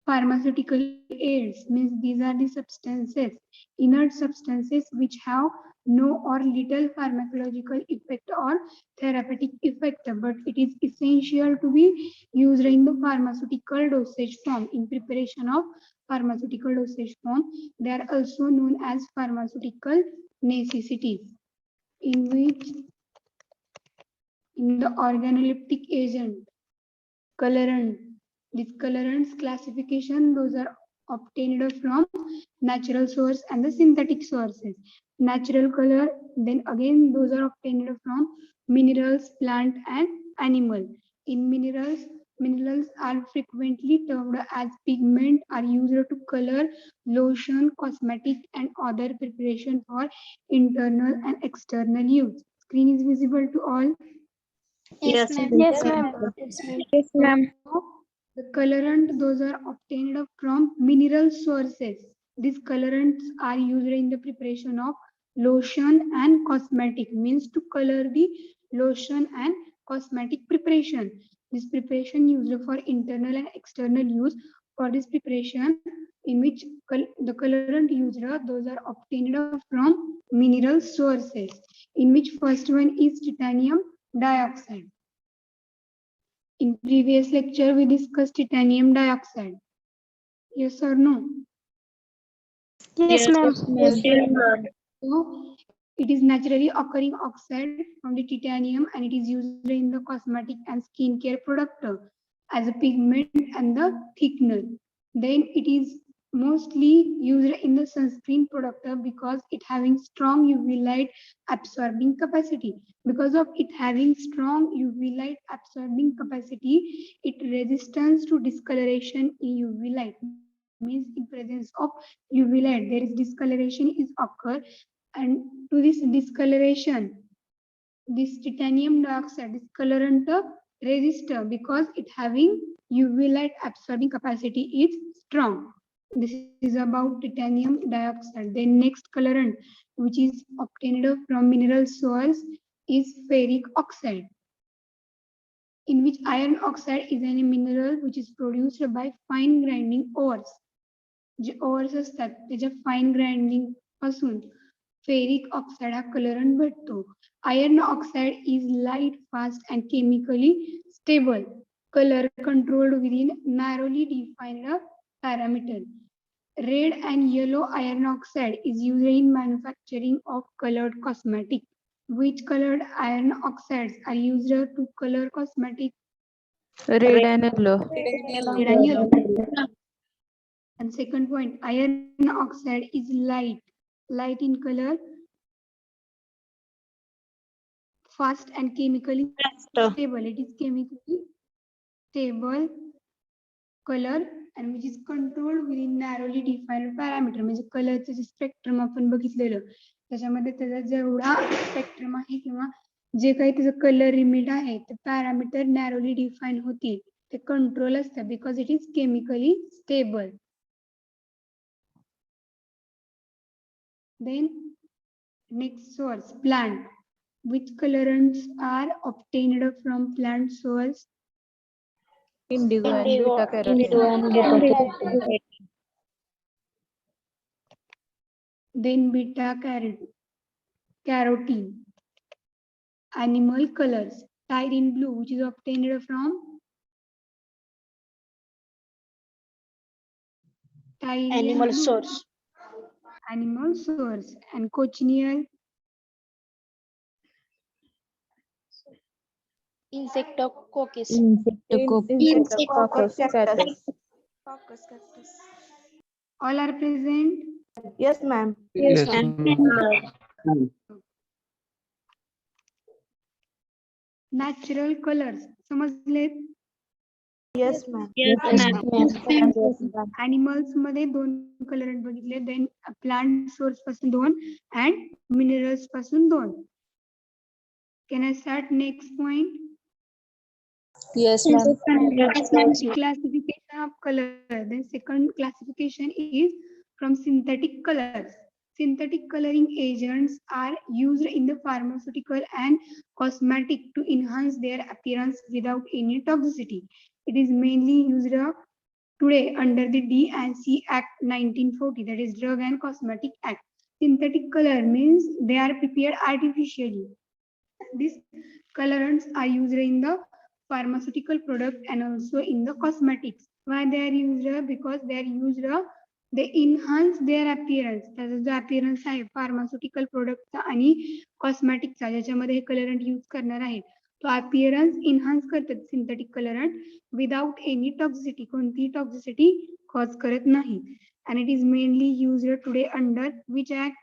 Pharmaceutical aids means these are the substances, inert substances which have no or little pharmacological effect or therapeutic effect, but it is essential to be used in the pharmaceutical dosage form. In preparation of pharmaceutical dosage form, they are also known as pharmaceutical necessities, in which in the organoleptic agent, colorant, these colorants classification, those are obtained from natural source and the synthetic sources. Natural color, then again those are obtained from minerals, plant and animal. In minerals are frequently termed as pigment, are used to color lotion, cosmetic and other preparation for internal and external use. Screen is visible to all. Yes, ma'am. Yes, ma'am. Yes, ma'am. The colorant, those are obtained from mineral sources. These colorants are used in the preparation of lotion and cosmetic, means to color the lotion and cosmetic preparation. This preparation used for internal and external use. For this preparation, in which the colorant used, those are obtained from mineral sources, in which first one is titanium dioxide. In previous lecture, we discussed titanium dioxide. Yes or no? Yes, ma'am. So, it is naturally occurring oxide from the titanium and it is used in the cosmetic and skincare product as a pigment and the thickener. Then it is mostly used in the sunscreen product because it having strong UV light absorbing capacity. Because of it having strong UV light absorbing capacity, it resistance to discoloration in UV light, means in presence of UV light there is discoloration is occur, and to this discoloration this titanium dioxide discolorant resistor because it having UV light absorbing capacity is strong. This is about titanium dioxide. Then next colorant which is obtained from mineral source is ferric oxide, in which iron oxide is a mineral which is produced by fine grinding ores. J ores असतात त्याच्या fine grinding पासून ferric oxide हा colourant भेटतो. Iron oxide is light, fast and chemically stable, colour controlled within narrowly defined parameter. Red and yellow iron oxide is used in manufacturing of colored cosmetic. Which colored iron oxides are used to color cosmetic? Red and yellow. Red and yellow. And second point, iron oxide is light in color, fast and chemically stable. It is chemically stable color and which is controlled within narrowly defined parameter. म्हणजे कलरचं जे spectrum आपण बघितलेलं त्याच्यामध्ये त्याचा जेवढा spectrum आहे किंवा जे काही त्याचं कलर लिमिट आहे ते पॅरामीटर नॅरोली डिफाईन होतील, ते कंट्रोल असतात because it is chemically stable. Then next source, plant. Which colorants are obtained from plant source? Indigo and beta carotene. Then beta carotene. Animal colors, dyed in blue, which is obtained from Animal source. Animal source. And cochineal, Insectococcus. Insectococcus catus. all are present. Yes, ma'am. Yes, ma'am. Natural colors, समजलेत? Yes, ma'am. Animals मध्ये दोन colour बघितले, then plant source पासून दोन and minerals पासून दोन. Can I start next point? Yes, ma'am. Classification of color. Then second classification is from synthetic colors. Synthetic coloring agents are used in the pharmaceutical and cosmetic to enhance their appearance without any toxicity. It is mainly used Today, under the D&C Act 1940, that is Drug and Cosmetic Act, synthetic color means they are prepared artificially. These colorants are used in the pharmaceutical product and also in the cosmetics. Why they are used? Because they are used, they enhance their appearance. त्याचा जो appearance आहे pharmaceutical product आणि cosmetics ज्याच्यामध्ये हे colorant use करणार आहेत तो appearance enhance करतात synthetic colorant without any toxicity. कोणतीही toxicity cause करत नाही. And it is mainly used today under which act?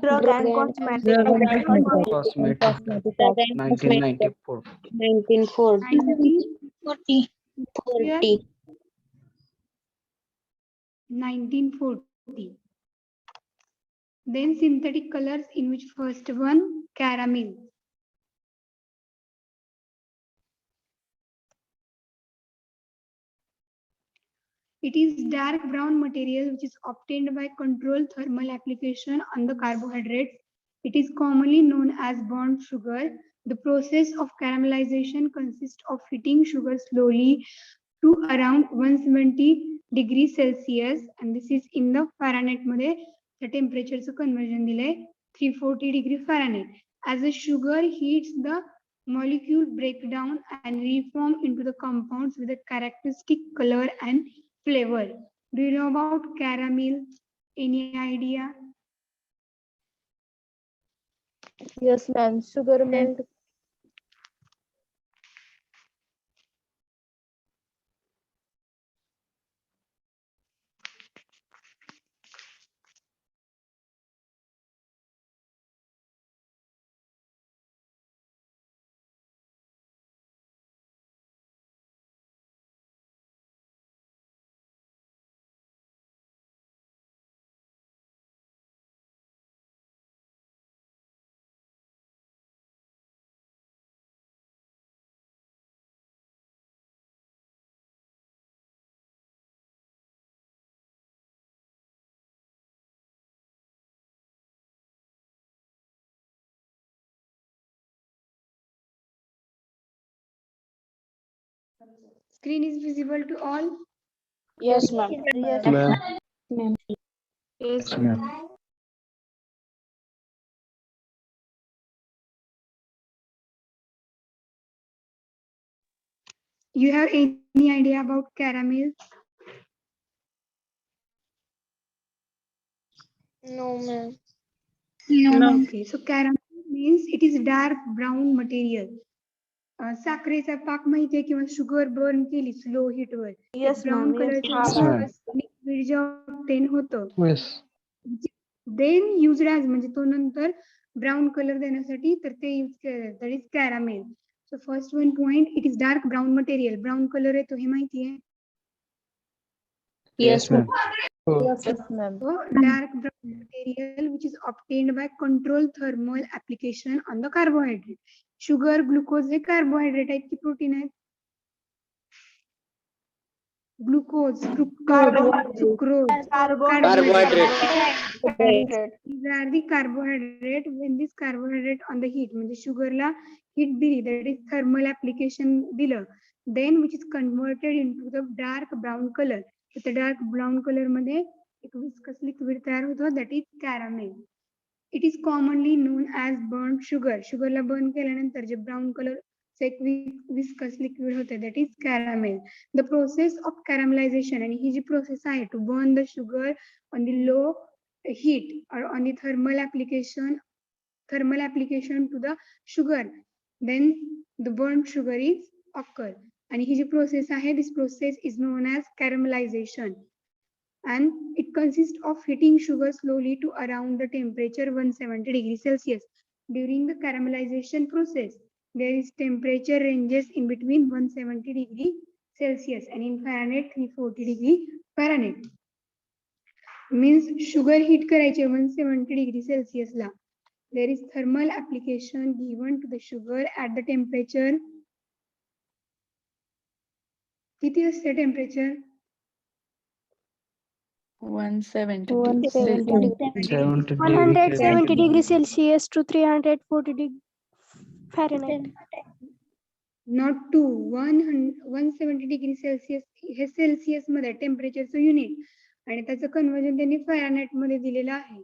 Drug and cosmetic. Cosmetic. 1994. 1940. 1940. Then synthetic colors, in which first one, caramel. It is dark brown material which is obtained by controlled thermal application on the carbohydrates. It is commonly known as burnt sugar. The process of caramelization consists of heating sugar slowly to around 170 degrees Celsius, and this is in the Fahrenheit मध्ये the temperature conversion delay 340 degree Fahrenheit. As the sugar heats, the molecule break down and reform into the compounds with a characteristic color and flavor. Do you know about caramel? Any idea? Yes, ma'am. Sugar melt. Screen is visible to all. Yes, ma'am. Yes, Ma'am. Yes, Ma'am. You have any idea about caramel? No, ma'am. No. Okay, so caramel means it is dark brown material. साखरेचा पाक माहितीये किंवा sugar burn केली slow heat वर Yes, brown ma'am. Yes, कलरचं Yes, liquid जे obtain होतं Yes. Then used as म्हणजे तो नंतर ब्राऊन कलर देण्यासाठी तर ते यूज केलं that is caramel. So first one point it is dark brown material. Brown colour येतो हे माहिती आहे. Yes, ma'am. Oh. yes, ma'am. So dark brown material which is obtained by controlled thermal application on the carbohydrate. Sugar, glucose hey carbohydrate आहेत की protein आहेत? Glucose, sucrose, Carbohydrate. These are the carbohydrate. When this carbohydrate on the heat, म्हणजे sugarला heat दिली, that is thermal application दिलं, then which is converted into the dark brown color. तर त्या dark brown color मध्ये एक viscous liquid तयार होतो, that is caramel. It is commonly known as burnt sugar. Sugarला burn केल्यानंतर जे brown color एक viscous liquid होते, that is caramel. The process of caramelization, आणि ही जी process आहे to burn the sugar on the low heat or on the thermal application to the sugar, then the burnt sugar is occur. आणि ही जी process आहे, this process is known as caramelization, and it consists of heating sugar slowly to around the temperature 170 degrees Celsius. During the caramelization process, there is temperature ranges in between 170 degree Celsius and in Fahrenheit 340 degree Fahrenheit. Means sugar heat करायचे 170 degree Celsius La. There is thermal application given to the sugar at the temperature. किती असते temperature? 170. 170 degrees Celsius to 340 degrees Fahrenheit. Not to 170 degree Celsius हे Celsius मध्ये टेम्परेचरचं unit आणि त्याचं conversion त्यांनी Fahrenheit मध्ये दिलेलं आहे.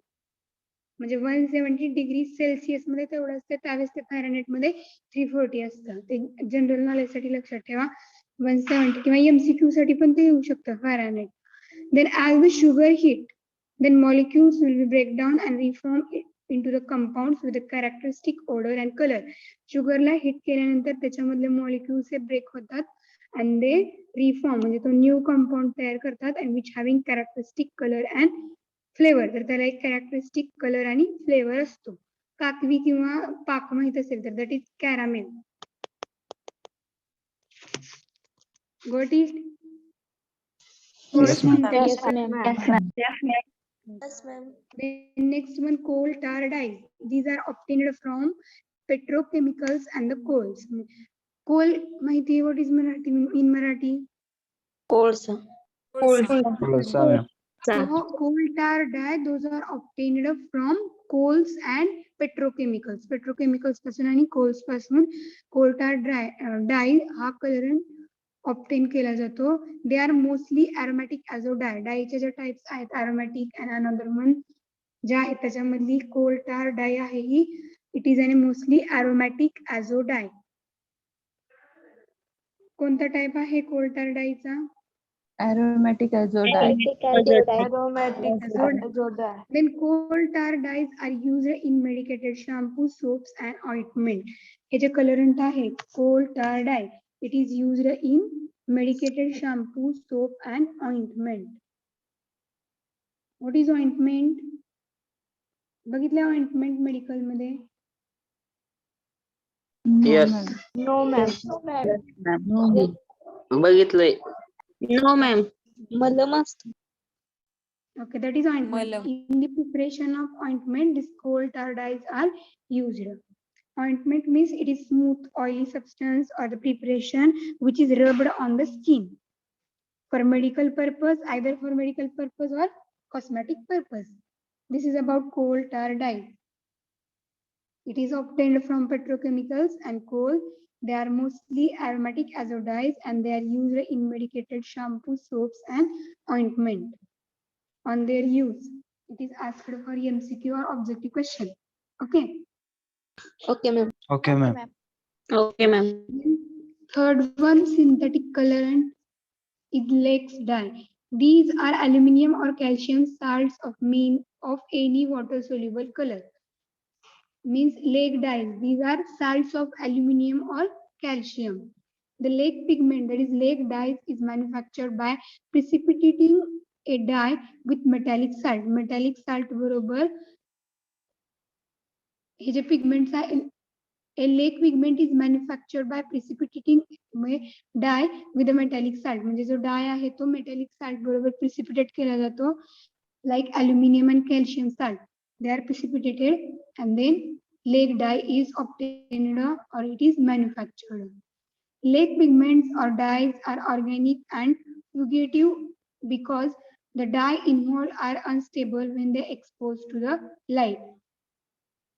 म्हणजे 170 डिग्री सेल्सिअस मध्ये तेवढं असतं, त्यावेळेस ते फॅरनहाइट मध्ये 340 असतं. ते जनरल नॉलेज साठी लक्षात ठेवा. 170 किंवा MCQ साठी पण ते येऊ शकतं Fahrenheit. Then as the sugar heat, then molecules will be break down and reform into the compounds with a characteristic odor and color. शुगरला हिट केल्यानंतर त्याच्यामधले मॉलिक्युल्स हे ब्रेक होतात and they reform म्हणजे तो न्यू कंपाऊंड तयार करतात and which having characteristic color and flavor. तर त्याला एक characteristic color आणि flavor असतो. काकवी किंवा पाक माहित असेल तर that is caramel. Got it? Yes, ma'am. Yes, ma'am. Yes, ma'am. The next one, coal tar dyes. These are obtained from petrochemicals and the coals. Coal, माहिती है what is Marathi in Marathi? Coals. Kosa, ma'am. So coal tar dye, those are obtained from coals and petrochemicals. Petrochemicals पासून आणि coals पासून coal tar dye हा colorant obtain केला जातो. They are mostly aromatic azo dye. Dyeचे J types आहेत aromatic and another one ज्या आहेत त्याच्यामधली coal tar dye आहे ही it is a mostly aromatic azo dye. कोणता टाइप आहे coal tar dye चा? Aromatic azo dye. Aromatic azo dye. Then coal tar dyes are used in medicated shampoo, soaps and ointment. हे जे colorant आहे coal tar dye, it is used in medicated shampoo, soap and ointment. What is ointment? बघितलं ointment medical मध्ये? No, Yes. ma'am. No, ma'am. No, ma'am. बघितलंय. No, ma'am. मलम असतं. Okay, that is ointment. In the preparation of ointment, these coal tar dyes are used. Ointment means it is smooth, oily substance or the preparation which is rubbed on the skin for medical purpose, either for medical purpose or cosmetic purpose. This is about coal tar dye. It is obtained from petrochemicals and coal. They are mostly aromatic azo dyes and they are used in medicated shampoo, soaps and ointment. On their use, it is asked for MCQ or objective question. Okay. Okay, ma'am. Okay, ma'am. Okay, ma'am. Third one, synthetic colorant is latex dye. These are aluminum or calcium salts of any water soluble color. Means lake dyes. These are salts of aluminum or calcium. The lake pigment, that is lake dyes, is manufactured by precipitating a dye with metallic salt. Metallic salt बरोबर हे जे pigments आहे, a lake pigment is manufactured by precipitating dye with a metallic salt. म्हणजे जो dye आहे तो metallic salt बरोबर precipitate केला जातो, like aluminum and calcium salt. They are precipitated and then lake dye is obtained or it is manufactured. Lake pigments or dyes are organic and fugitive because the dye involved are unstable when they exposed to the light.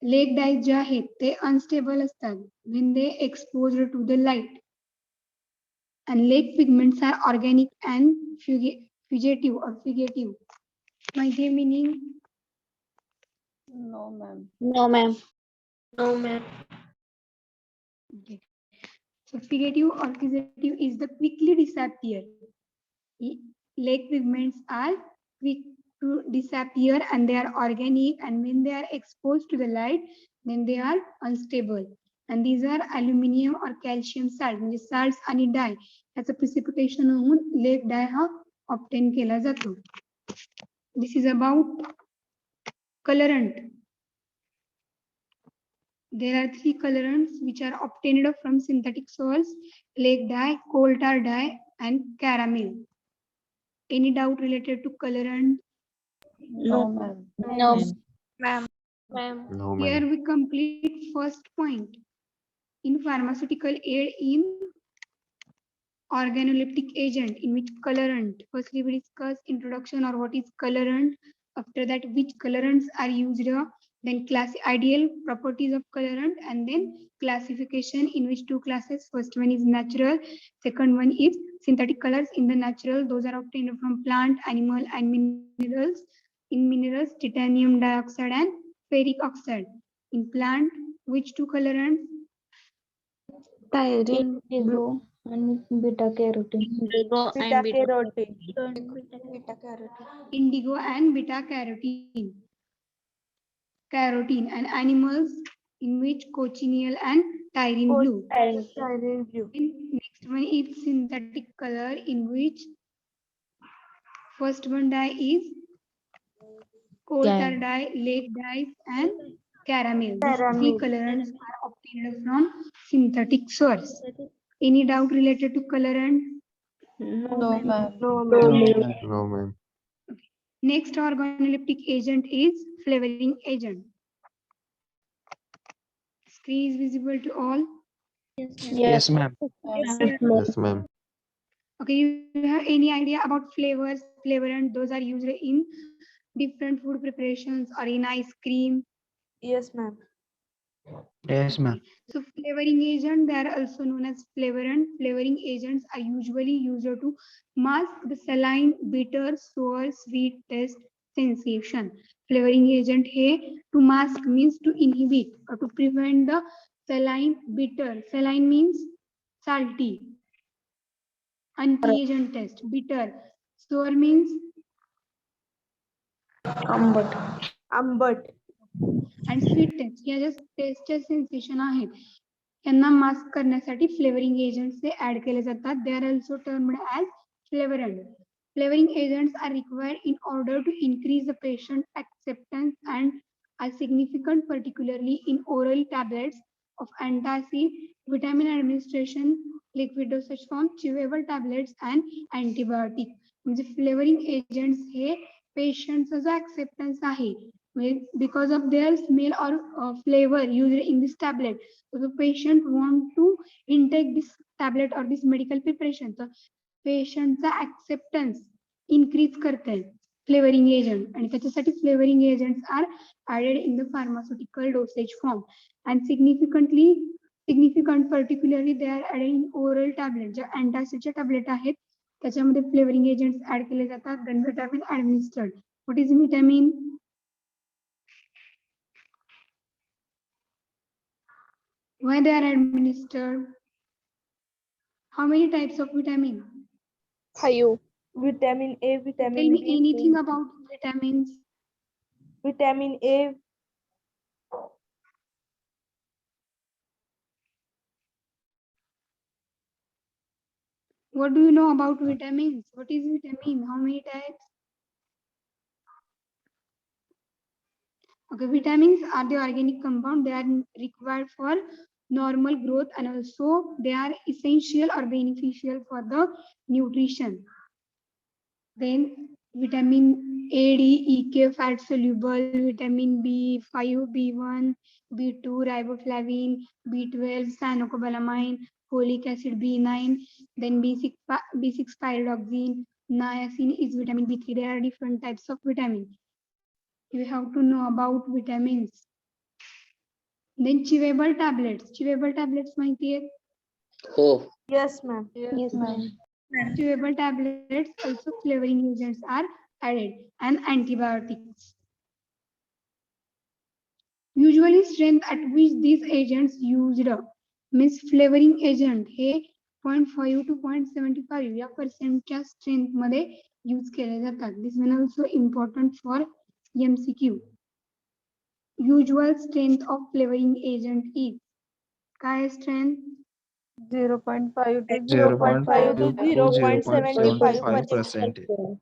Lake dyes जे आहेत ते unstable असतात when they exposed to the light. And lake pigments are organic and fugitive or fugitive. माहिती आहे meaning? No, ma'am. No, ma'am. No, ma'am. Okay. So fugitive or fugitive is the quickly disappear. Lake pigments are quick to disappear and they are organic, and when they are exposed to the light, then they are unstable. And these are aluminum or calcium salt, म्हणजे salts आणि dye याचं precipitation होऊन lake dye हा obtain केला जातो. This is about colorant. There are three colorants which are obtained from synthetic salts: lake dye, coal tar dye, and caramel. Any doubt related to colorant? No, ma'am. No, ma'am. Ma'am. No, Here we complete first point. In pharmaceutical aid in organoleptic agent, in which colorant. Firstly, we discuss introduction or what is colorant. After that, which colorants are used then class ideal properties of colorant, and then classification in which two classes. First one is natural, second one is synthetic colors. In the natural, those are obtained from plant, animal, and minerals. In minerals, titanium dioxide and ferric oxide. In plant, which two colorants? Indigo and beta carotene. Indigo Beta and beta carotene. Indigo and beta carotene. Carotene. And animals, in which cochineal and tyrene blue. Tyrene blue. Next one is synthetic color, in which first one dye is coal tar dye, lead dyes, and caramel. These three colorants are obtained from synthetic source. Any doubt related to colorant? No, ma'am. No, ma'am. No, ma'am. Next organoleptic agent is flavoring agent. Screen is visible to all. Yes, ma'am. Yes, ma'am. Okay, you have any idea about flavors? Flavorant, those are used in different food preparations or in ice cream. Yes, ma'am. Yes, ma'am. So flavoring agent, they are also known as flavorant. Flavoring agents are usually used to mask the saline, bitter, sour, sweet taste sensation. Flavoring agent here to mask means to inhibit or to prevent the saline, bitter. Saline means salty. Anti-agent test, bitter. Sour means Ambat. and sweet taste या ज्या टेस्टचे sensation आहेत यांना mask करण्यासाठी flavouring agents ते add केले जातात. They are also termed as flavourant. Flavoring agents are required in order to increase the patient acceptance and are significant particularly in oral tablets of antacid, vitamin administration, liquid dosage form, chewable tablets and antibiotic. म्हणजे flavouring agents हे पेशंटचा जो acceptance आहे because of their smell or flavor used in this tablet, so the patient want to intake this tablet or this medical preparation. So पेशंटचा acceptance increase करते flavouring agent आणि त्याच्यासाठी flavouring agents are added in the pharmaceutical dosage form and significant particularly they are added in oral tablet. ज्या अँटासिडच्या tablet आहेत त्याच्यामध्ये flavouring agents add केले जातात. Then vitamin administered. What is vitamin? Why they are administered? How many types of vitamin? 5. Vitamin A, Tell vitamin me B, anything about vitamins. vitamin A, What do you know about vitamins? What is vitamin? How many types? Okay, vitamins are the organic compound. They are required for normal growth and also they are essential or beneficial for the nutrition. Then vitamin A, D, E, K, fat soluble, vitamin B5, B1, B2, riboflavin, B12, cyanocobalamin, folic acid, B9, then B6 pyridoxine, niacin is vitamin B3. There are different types of vitamins. You have to know about vitamins. Then chewable tablets. Chewable tablets माहिती आहे? Oh. yes, ma'am. Yes, ma'am. Chewable tablets also flavoring agents are added and antibiotics. Usually strength at which these agents used means flavoring agent hey 0.5 to 0.75 या percentच्या strength मध्ये use केले जातात. This is also important for MCQ. Usual strength of flavoring agent is काय strength? 0.5 to 0.5 to to 0.75%. 0.75%.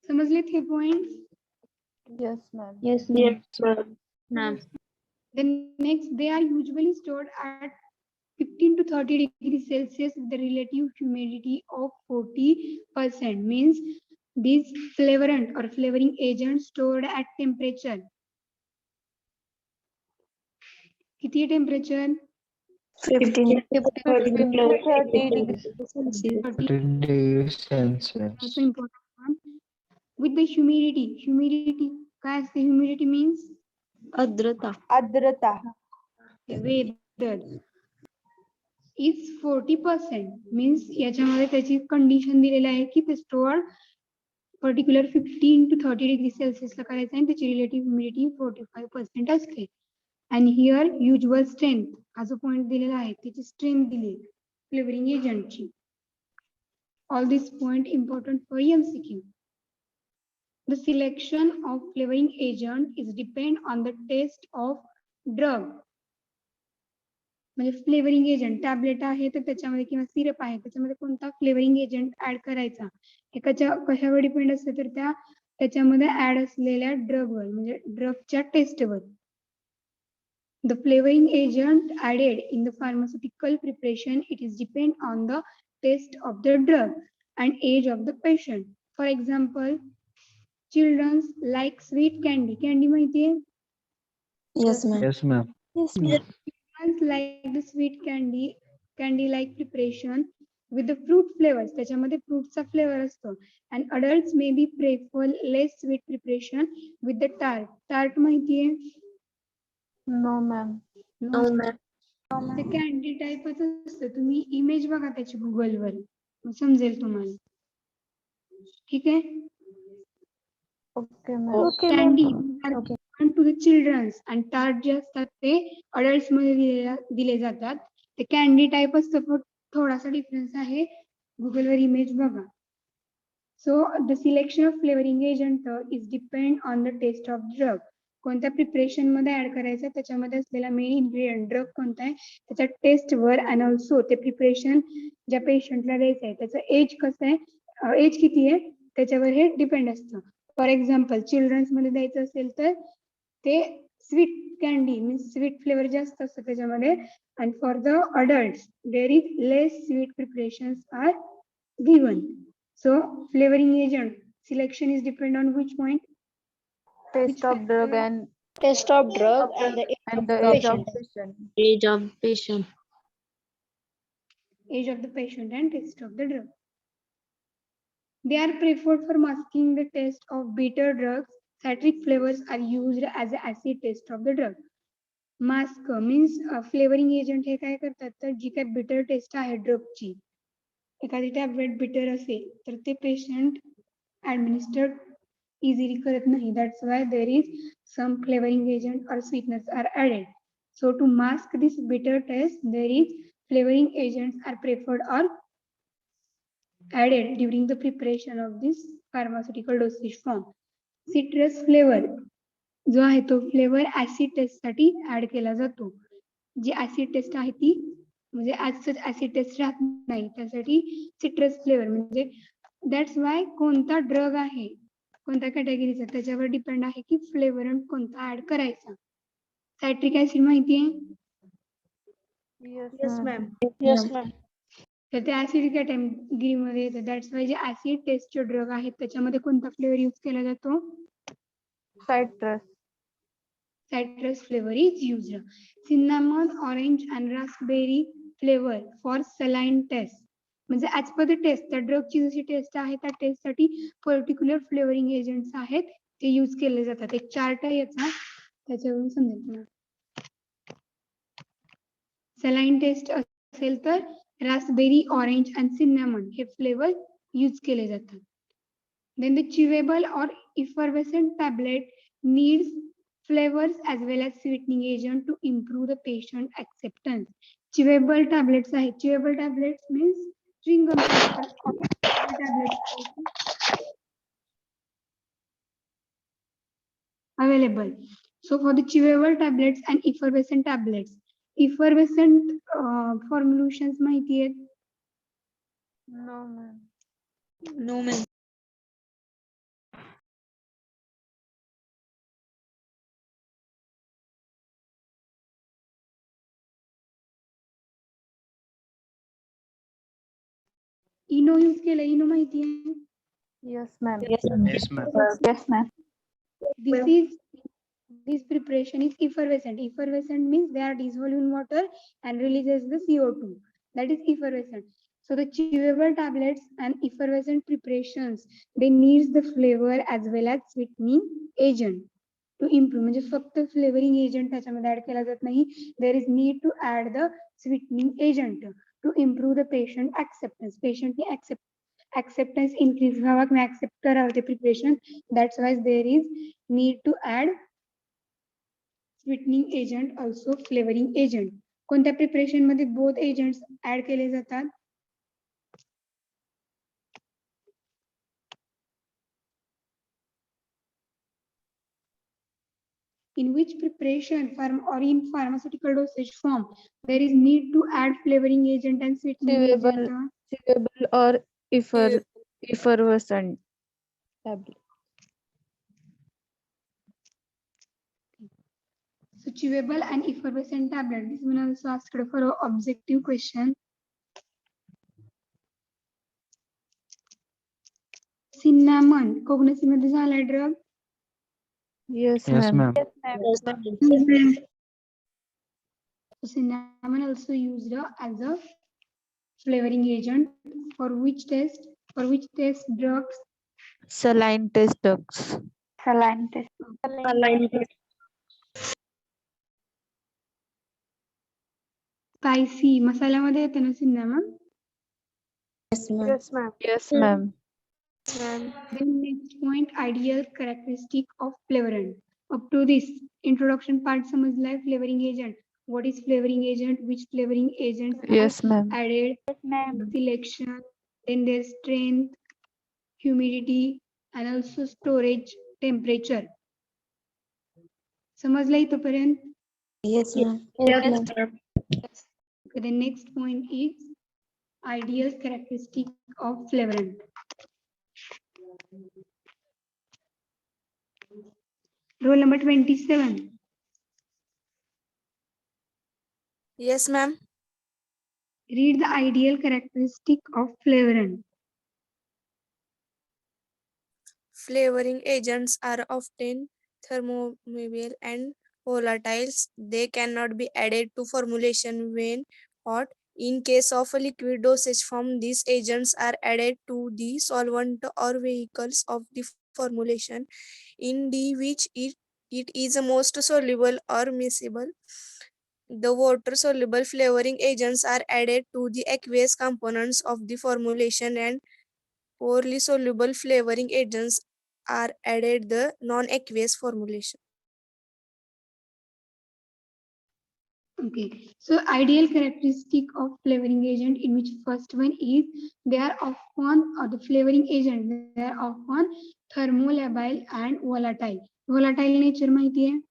समजलेत hey points? Yes, ma'am. Yes, ma'am. Then next, they are usually stored at 15 to 30 degrees Celsius with the relative humidity of 40%. Means these flavorant or flavoring agents stored at temperature. किती temperature? 15 to 30 15 to 30 degrees. Celsius. 30 degrees also Celsius. important one. With the humidity काय असते humidity means आर्द्रता. आर्द्रता. weather is 40% means याच्यामध्ये त्याची condition दिलेली आहे की ते स्टोअर पर्टिक्युलर 15 to 30 डिग्री सेल्सिअसला करायचं आहे त्याची रिलेटिव्ह ह्युमिडिटी 45% असते. आणि हिअर युजल स्ट्रेंथ हा जो पॉइंट दिलेला आहे त्याची स्ट्रेंथ दिली फ्लेवरिंग एजंटची. All this point important for MCQ. The selection of flavoring agent is depend on the taste of drug. म्हणजे फ्लेवरिंग एजंट टॅबलेट आहे तर त्याच्यामध्ये किंवा सिरप आहे त्याच्यामध्ये कोणता फ्लेवरिंग एजंट ऍड करायचा हे कशावर डिपेंड असते तर त्याच्यामध्ये ऍड असलेल्या ड्रगवर म्हणजे ड्रगच्या टेस्टवर. The flavoring agent added in the pharmaceutical preparation, it is depend on the taste of the drug and age of the patient. For example, children like sweet candy. Candy माहिती आहे? Yes, ma'am. Yes, ma'am. Yes, ma'am. Children like the sweet candy like preparation with the fruit flavors. त्याच्यामध्ये फ्रूटचा flavour असतो. And adults may be prefer less sweet preparation with the tart. Tart माहिती आहे? No, ma'am. No, ma'am. ते candy टाईपच असतं. तुम्ही image बघा त्याची गुगलवर मग समजेल तुम्हाला. ठीक आहे. Okay, ma'am. Candy to the childrens आणि टार्ट जे असतात ते अडल्ट मध्ये दिले जातात. ते कॅन्डी टाईप असतं पण थोडासा डिफरन्स आहे. गुगलवर इमेज बघा. So the selection of flavouring agent is depend on the taste of drug. कोणत्या प्रिपरेशन मध्ये ऍड करायचं त्याच्यामध्ये असलेला मेन इन्ग्रेडियंट ड्रग कोणता आहे त्याच्या टेस्टवर आणि ऑल्सो ते प्रिपरेशन ज्या पेशंटला द्यायचं आहे त्याचं एज कसं आहे एज किती आहे त्याच्यावर हे डिपेंड असतं. फॉर एक्झाम्पल चिल्ड्रन्स मध्ये द्यायचं असेल तर ते sweet candy means sweet flavour जास्त असतं त्याच्यामध्ये. आणि for the adult there is less sweet preparations are given. So flavouring agent selection is depend on which point Taste of drug and Taste of drug and the the age of patient. age of patient. age of the patient and taste of the drug. They are preferred for masking the taste of bitter drugs. Citric flavors are used as an acid taste of the drug. Mask means flavoring agent हे काय करतात तर जी काय bitter taste आहे ड्रगची एखादी tablet bitter असेल तर ते patient ऍडमिनिस्टर्ड easily करत नाही. That's why there is some flavoring agent or sweetness are added. So to mask this bitter taste, there is flavoring agents are preferred or added during the preparation of this pharmaceutical dosage form. Citrus flavor जो आहे तो flavour acid test साठी add केला जातो. जी acid test आहे ती म्हणजे acid test राहत नाही त्यासाठी सिट्रस फ्लेवर म्हणजे दॅट्स वाय कोणता ड्रग आहे कोणत्या कॅटेगरीचा त्याच्यावर डिपेंड आहे की फ्लेवर कोणता ऍड करायचा. सायट्रिक ऍसिड माहिती आहे? Yes, ma'am. Yes, ma'am. तर ते ऍसिड कॅटेगरीमध्ये येतं. दॅट्स वाय जे ऍसिड टेस्टचे ड्रग आहेत त्याच्यामध्ये कोणता फ्लेवर यूज केला जातो? Citrus. Citrus flavor is used. Cinnamon, orange and raspberry flavor for saline test. म्हणजे ऍज पर द टेस्ट त्या ड्रगची जशी टेस्ट आहे त्या टेस्ट साठी पर्टिक्युलर फ्लेवरिंग एजंट्स आहेत ते यूज केले जातात. एक चार्ट आहे याचा त्याच्यावरून समजेल तुम्हाला. सलाईन टेस्ट असेल तर रास्पबेरी, ऑरेंज आणि सिन्नामन हे फ्लेवर यूज केले जातात. Then the chewable or effervescent tablet needs flavors as well as sweetening agent to improve the patient acceptance. Chewable tablets आहेत. Chewable tablets means chewing gum tablets available. So for the chewable tablets and effervescent tablets, effervescent formulations माहिती आहेत? No, ma'am. No, ma'am. इनो use केलं. इनो माहिती आहे? Yes, ma'am. Yes, ma'am. Yes, ma'am. This this preparation is effervescent. Effervescent means they are dissolved in water and releases the CO2. That is effervescent. So the chewable tablets and effervescent preparations, they need the flavor as well as sweetening agent to improve. म्हणजे फक्त flavoring agent त्याच्यामध्ये add केला जात नाही. There is need to add the sweetening agent to improve the patient acceptance. Patient knee acceptance increase व्हावा किंवा accept करावं ते preparation. That's why there is need to add sweetening agent also flavoring agent. कोणत्या preparation मध्ये both agents add केले जातात? In which preparation or in pharmaceutical dosage form there is need to add flavoring agent and sweetening Chewable. agent? Chewable or effervescent tablet. So chewable and effervescent tablet. This one also asked for an objective question. Cinnamon cognizant मध्ये झालाय drug. Yes, Yes, ma'am. ma'am. Cinnamon also used as a flavoring agent for which test? For which test drugs? Saline test ducts. Saline test. Spicy मसाल्यामध्ये येते ना cinnamon? Yes, ma'am. Yes, ma'am. Then next point, ideal characteristic of flavorant. Up to this introduction part समजलाय flavoring agent. What is flavoring agent? Which flavoring agents Yes, ma'am. are added? Selection, then their strength, humidity, and also storage temperature. समजलाय इथपर्यंत? Yes, ma'am. Okay, the next point is ideal characteristic of flavorant. Roll number 27. Yes, ma'am. Read the ideal characteristic of flavorant. Flavoring agents are often thermomobile and volatiles. They cannot be added to formulation when hot. In case of a liquid dosage form, these agents are added to the solvent or vehicles of the formulation in which it is most soluble or miscible. The water-soluble flavoring agents are added to the aqueous components of the formulation, and poorly soluble flavoring agents are added the non-aqueous formulation. Okay, so ideal characteristic of flavoring agent, in which first one is they are often, or the flavoring agent, they are often thermolabile and volatile. Volatile nature माहिती है?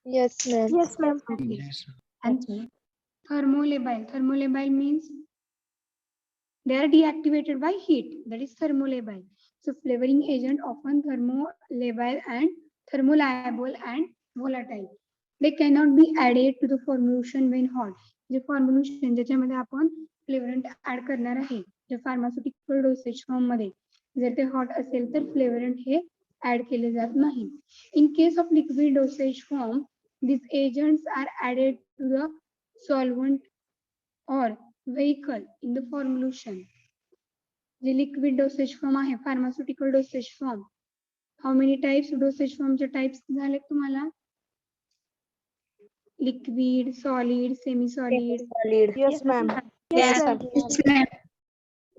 Yes, ma'am. Yes, ma'am. Okay. Yes, And thermolabile means they are deactivated by heat. That is thermolabile. So flavoring agent often thermolabile and thermolabile and volatile. They cannot be added to the formulation when hot. J formulation ज्याच्यामध्ये आपण फ्लेवरंट add करणार आहे, जे pharmaceutical dosage form मध्ये जर ते hot असेल तर फ्लेवरंट हे add केले जात नाही. In case of liquid dosage form, these agents are added to the solvent or vehicle in the formulation. J liquid dosage form आहे, pharmaceutical dosage form. How many types dosage form चे types झाले तुम्हाला? Liquid, solid, semi-solid. Yes, ma'am. Yes, ma'am.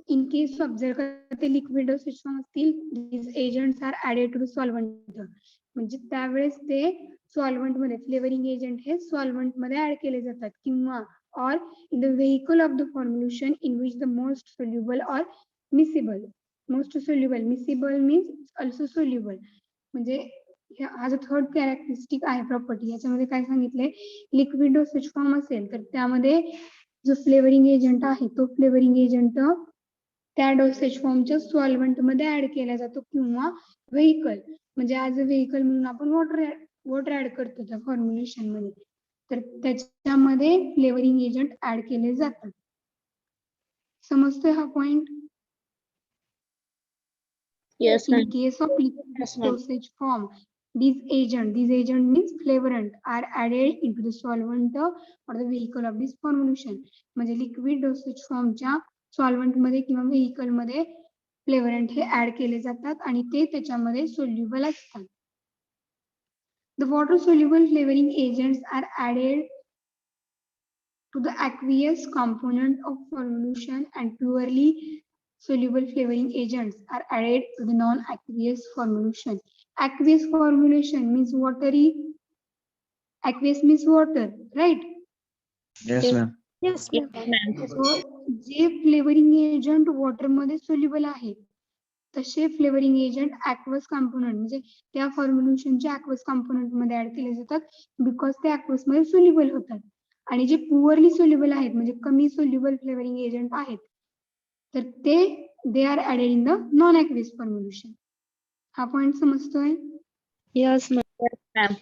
In case of जर का ते liquid dosage form असतील, these agents are added to the solvent. म्हणजे त्यावेळेस ते solvent मध्ये flavoring agent हे solvent मध्ये ऍड केले जातात किंवा or in the vehicle of the formulation in which the most soluble or miscible. Most soluble, miscible means also soluble. म्हणजे हा जो थर्ड कॅरेक्टरिस्टिक आहे प्रॉपर्टी, याच्यामध्ये काय सांगितलंय, लिक्विड डोसेज फॉर्म असेल तर त्यामध्ये जो फ्लेवरिंग एजंट आहे तो फ्लेवरिंग एजंट त्या डोसेज फॉर्मच्या सॉल्व्हेंट मध्ये ऍड केला जातो किंवा व्हेइकल म्हणजे ऍज अ व्हेइकल म्हणून आपण वॉटर ऍड करतो त्या फॉर्म्युलेशन मध्ये, तर त्याच्यामध्ये फ्लेवरिंग एजंट ऍड केले जातात. समजतोय हा point? Yes, In ma'am. case of liquid Yes, ma'am. dosage form, these agent means flavorant are added into the solvent or the vehicle of this formulation. म्हणजे liquid dosage फॉर्मच्या solvent मध्ये किंवा vehicle मध्ये फ्लेवरंट हे add केले जातात आणि ते त्याच्यामध्ये soluble असतात. The water soluble flavoring agents are added to the aqueous component of formulation and purely soluble flavoring agents are added to the non-aqueous formulation. Aqueous formulation means watery. Aqueous means water, right? Yes, ma'am. Yes, ma'am. So J flavouring agent water मध्ये soluble आहे तसे flavouring agent aqueous component म्हणजे त्या फॉर्म्युलेशनच्या aqueous component मध्ये add केले जातात because ते aqueous मध्ये सोल्युबल होतात. आणि जे पुअरली सोल्युबल आहेत म्हणजे कमी सोल्युबल फ्लेवरिंग एजंट आहेत तर ते are added in the non aqueous formulation. हा पॉइंट समजतोय? Yes, ma'am. Ma'am.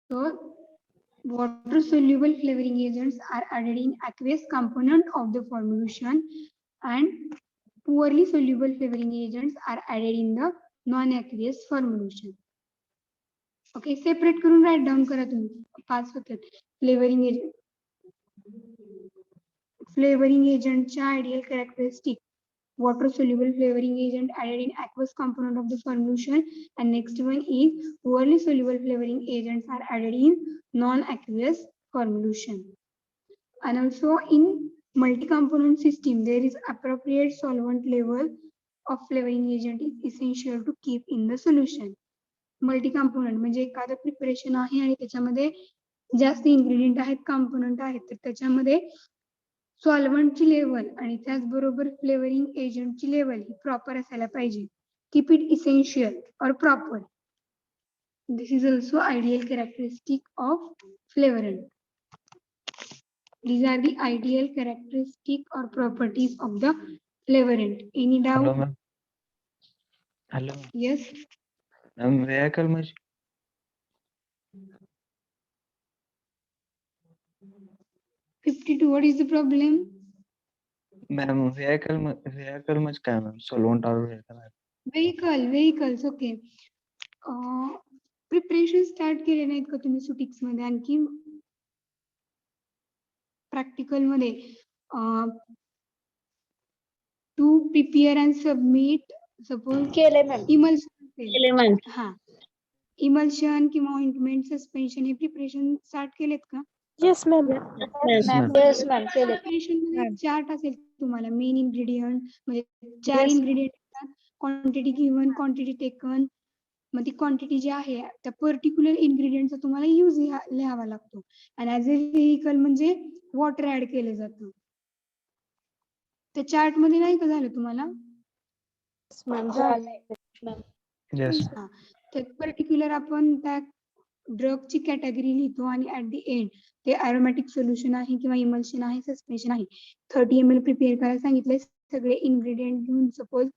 So water soluble flavoring agents are added in aqueous component of the formulation and poorly soluble flavoring agents are added in the non-aqueous formulation. Okay, separate करून write down करा तुम्ही. पाच होतात. Flavoring agent च्या ideal characteristic. Water soluble flavoring agent added in aqueous component of the formulation, and next one is poorly soluble flavoring agents are added in non-aqueous formulation. And also in multi-component system there is appropriate solvent level of flavoring agent is essential to keep in the solution. Multi-component म्हणजे एखादं preparation आहे आणि त्याच्यामध्ये जास्त ingredient आहेत, component आहेत तर त्याच्यामध्ये सॉल्व्हंटची लेवल आणि त्याचबरोबर फ्लेवरिंग एजंटची लेवल ही प्रॉपर असायला पाहिजे. कीप इट इसेन्शियल और proper. This is also ideal characteristic of flavourant. These are the ideal characteristic or properties of the flavorant. Any doubt? Hello, ma'am. Hello. Yes. Ma'am, vehicle much. 52. What is the problem? Ma'am, vehicle much काय ma'am? Solvent or vehicle? Vehicles. Okay. Preparation start केले नाहीत का तुम्ही सुटिक्स मध्ये? आणखी practical मध्ये to prepare and submit suppose केले ma'am. Emulsion केले मॅम. हा इमल्शन किंवा ऑइंटमेंट सस्पेन्शन हे प्रिपरेशन स्टार्ट केलेत का? Yes, ma'am. Yes, ma'am. Yes, ma'am. केले. प्रिपरेशन मध्ये चार्ट असेल तुम्हाला मेन इन्ग्रेडियंट म्हणजे 4 Yes. इन्ग्रेडियंट असतात. Quantity given, quantity taken. मग ती क्वांटिटी जी आहे त्या पर्टिक्युलर इन्ग्रेडियंटचा तुम्हाला यूज लिहावा लागतो. आणि ऍज अ व्हेइकल म्हणजे वॉटर ऍड केलं जातं. त्या चार्ट मध्ये नाही का झालं तुम्हाला? Yes, ma'am. Yes. हा तर पर्टिक्युलर आपण त्या ड्रगची कॅटेगरी लिहितो आणि ऍट द एंड ते अरोमॅटिक सोल्युशन आहे किंवा इमल्शन आहे, सस्पेन्शन आहे. 30 ml प्रिपेअर करायला सांगितलंय. सगळे इन्ग्रेडियंट घेऊन सपोज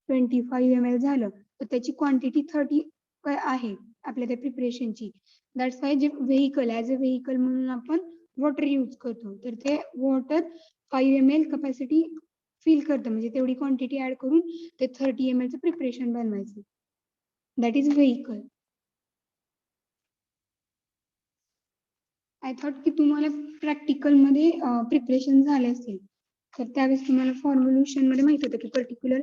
25 ml झालं तर त्याची क्वांटिटी 30 आहे आपल्या त्या प्रिपरेशनची. दॅट्स वाय जे व्हेइकल ऍज अ व्हेइकल म्हणून आपण वॉटर यूज करतो तर ते वॉटर 5 ml कपॅसिटी फिल करतं म्हणजे तेवढी क्वांटिटी ऍड करून ते 30 ml चं प्रिपरेशन बनवायचं. That is vehicle. I thought की तुम्हाला प्रॅक्टिकल मध्ये प्रिपरेशन झाले असेल तर त्यावेळेस तुम्हाला फॉर्म्युलेशन मध्ये माहित होतं की पर्टिक्युलर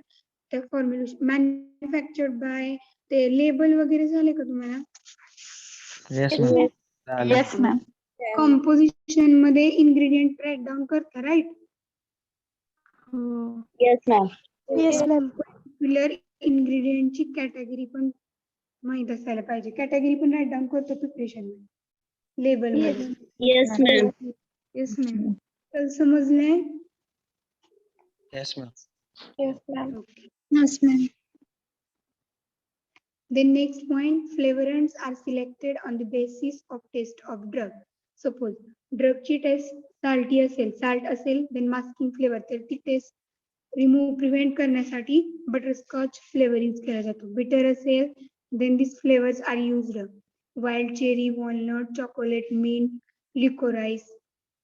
त्या फॉर्म्युलेशन मॅन्युफॅक्चर्ड बाय ते लेबल वगैरे झाले का तुम्हाला? Yes, ma'am. Yes, ma'am. Composition मध्ये इन्ग्रेडियंट राईट डाऊन करता right? Yes, ma'am. Yes, ma'am. Particular इन्ग्रेडियंटची कॅटेगरी पण माहित असायला पाहिजे. कॅटेगरी पण राईट डाऊन करतो प्रिपरेशन मध्ये लेबल मध्ये. Yes, ma'am. Yes ma'am. तर समजलंय? Yes, ma'am. Yes, ma'am. Yes, ma'am. The next point, flavorants are selected on the basis of taste of drug. Suppose drug ची टेस्ट salty असेल, salt असेल, then masking flavor तर ती test remove prevent करण्यासाठी butterscotch flavour use केला जातो. Bitter असेल then these flavors are used. Wild cherry, walnut, chocolate, mint, licorice.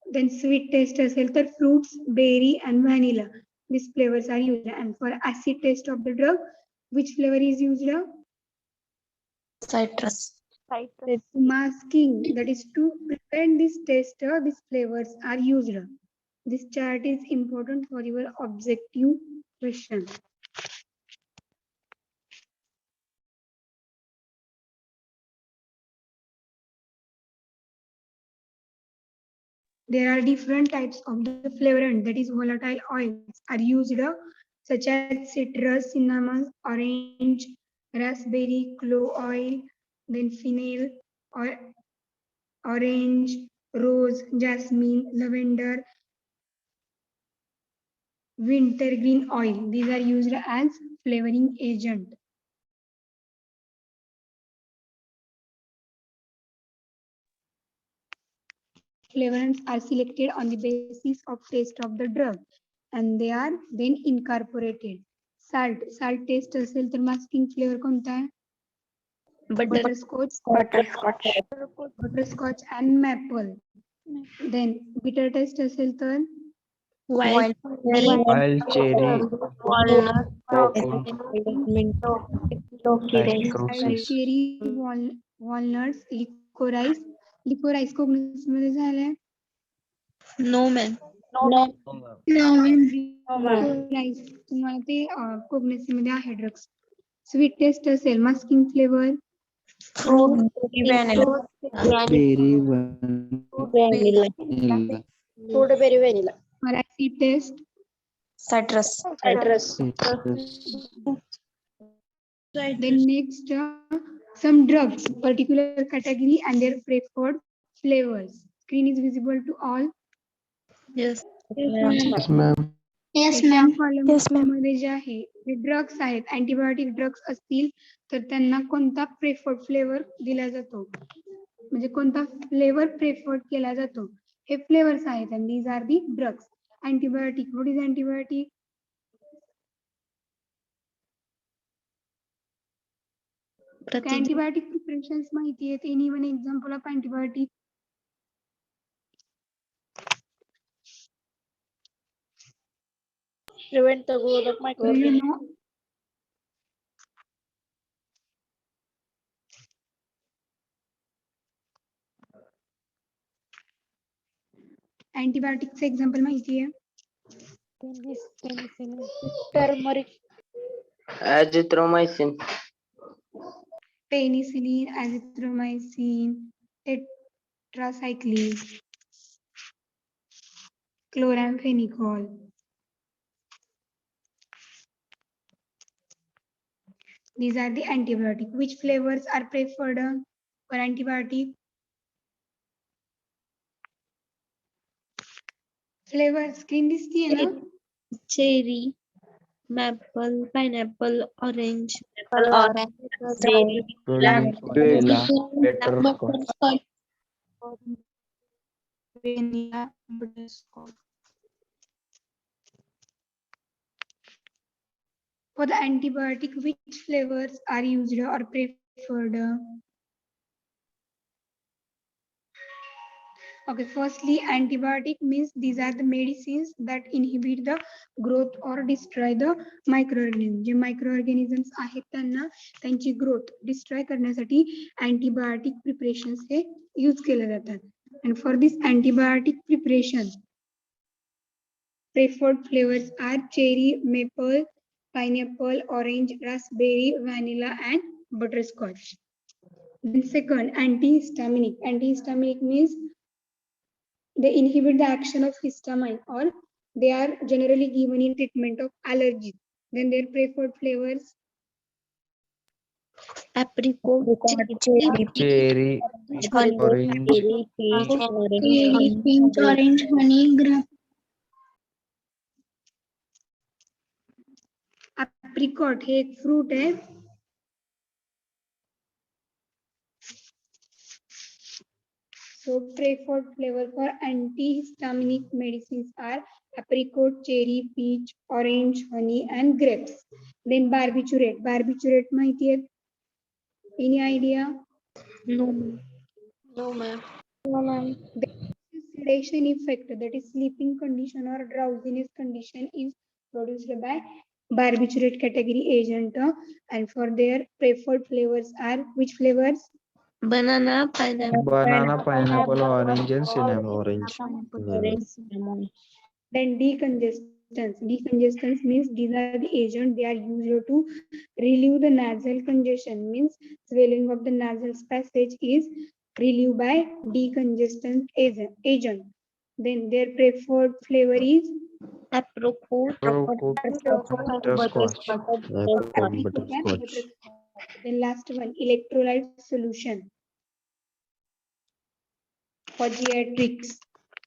Then sweet taste असेल तर fruits, berry and vanilla. These flavors are used. And for acid taste of the drug, which flavor is used? Citrus. Masking, that is to prevent this taste, these flavors are used. This chart is important for your objective question. There are different types of the flavorant, that is volatile oils are used, such as citrus, cinnamon, orange, raspberry, clove oil, then phenyl, or orange, rose, jasmine, lavender, wintergreen oil. These are used as flavoring agent. Flavorants are selected on the basis of taste of the drug and they are then incorporated. Salt taste असेल तर masking flavor कोणता आहे? Butterscotch, butterscotch and maple. Then bitter taste असेल तर Wild Wild cherry, Walnut. lycosis. cherry, walnuts, licorice. Licorice कोकणात मध्ये झालंय. No, man. Licorice तुम्हाला ते कोकणात मध्ये आहे ड्रग्स. स्वीट टेस्ट असेल masking flavour. Berry vanilla. Fruit berry vanilla. or acid test. Citrus. Then next, some drugs, particular category and their preferred flavors. Screen is visible to all. Yes. Yes, ma'am. Yes, ma'am. मध्ये जे आहे ते drugs आहेत, antibiotic drugs असतील तर त्यांना कोणता preferred flavour दिला जातो, म्हणजे कोणता फ्लेवर प्रेफर्ड केला जातो, हे फ्लेवर्स आहेत आणि these are the drugs. Antibiotic, what is antibiotic? Antibiotic preparations माहिती आहेत. Any one example of antibiotic? Prevent the growth of Do you microorganisms. know? Antibiotics example माहिती आहे? Turmeric. Azithromycin. Penicillin, azithromycin, tetracycline, chloramphenicol. These are the antibiotic. Which flavors are preferred for antibiotic? Flavor screen दिसती है ना? Cherry, maple, pineapple, orange, Berry. Vanilla, butterscotch. Vanilla, butterscotch. For the antibiotic, which flavors are used or preferred? Okay, firstly, antibiotic means these are the medicines that inhibit the growth or destroy the microorganisms. J microorganisms आहेत त्यांना त्यांची growth destroy करण्यासाठी antibiotic preparations हे use केले जातात. And for this antibiotic preparation, preferred flavors are cherry, maple, pineapple, orange, raspberry, vanilla, and butterscotch. Then second, antihistaminic. Antihistaminic means they inhibit the action of histamine or they are generally given in treatment of allergies. Then their preferred flavors. apricot, Cherry, orange. pink, orange, honey, grape. Apricot हे एक fruit है. So preferred flavor for antihistaminic medicines are apricot, cherry, peach, orange, honey, and grapes. Then barbiturate. Barbiturate माहिती है? Any idea? No. No, ma'am. The sedation effect, that is sleeping condition or drowsiness condition, is produced by barbiturate category agent, and for their preferred flavors are which flavors? Banana, pineapple, Banana, pineapple, orange, and cinnamon. Orange. orange, cinnamon. Then decongestants. Decongestants means these are the agents they are used to relieve the nasal congestion. Means swelling of the nasal passage is relieved by decongestant agent. Then their preferred flavor is Apricot, Butterscotch. Apricot, apricot and butterscotch. butterscotch. Then last one, electrolyte solution for geriatrics.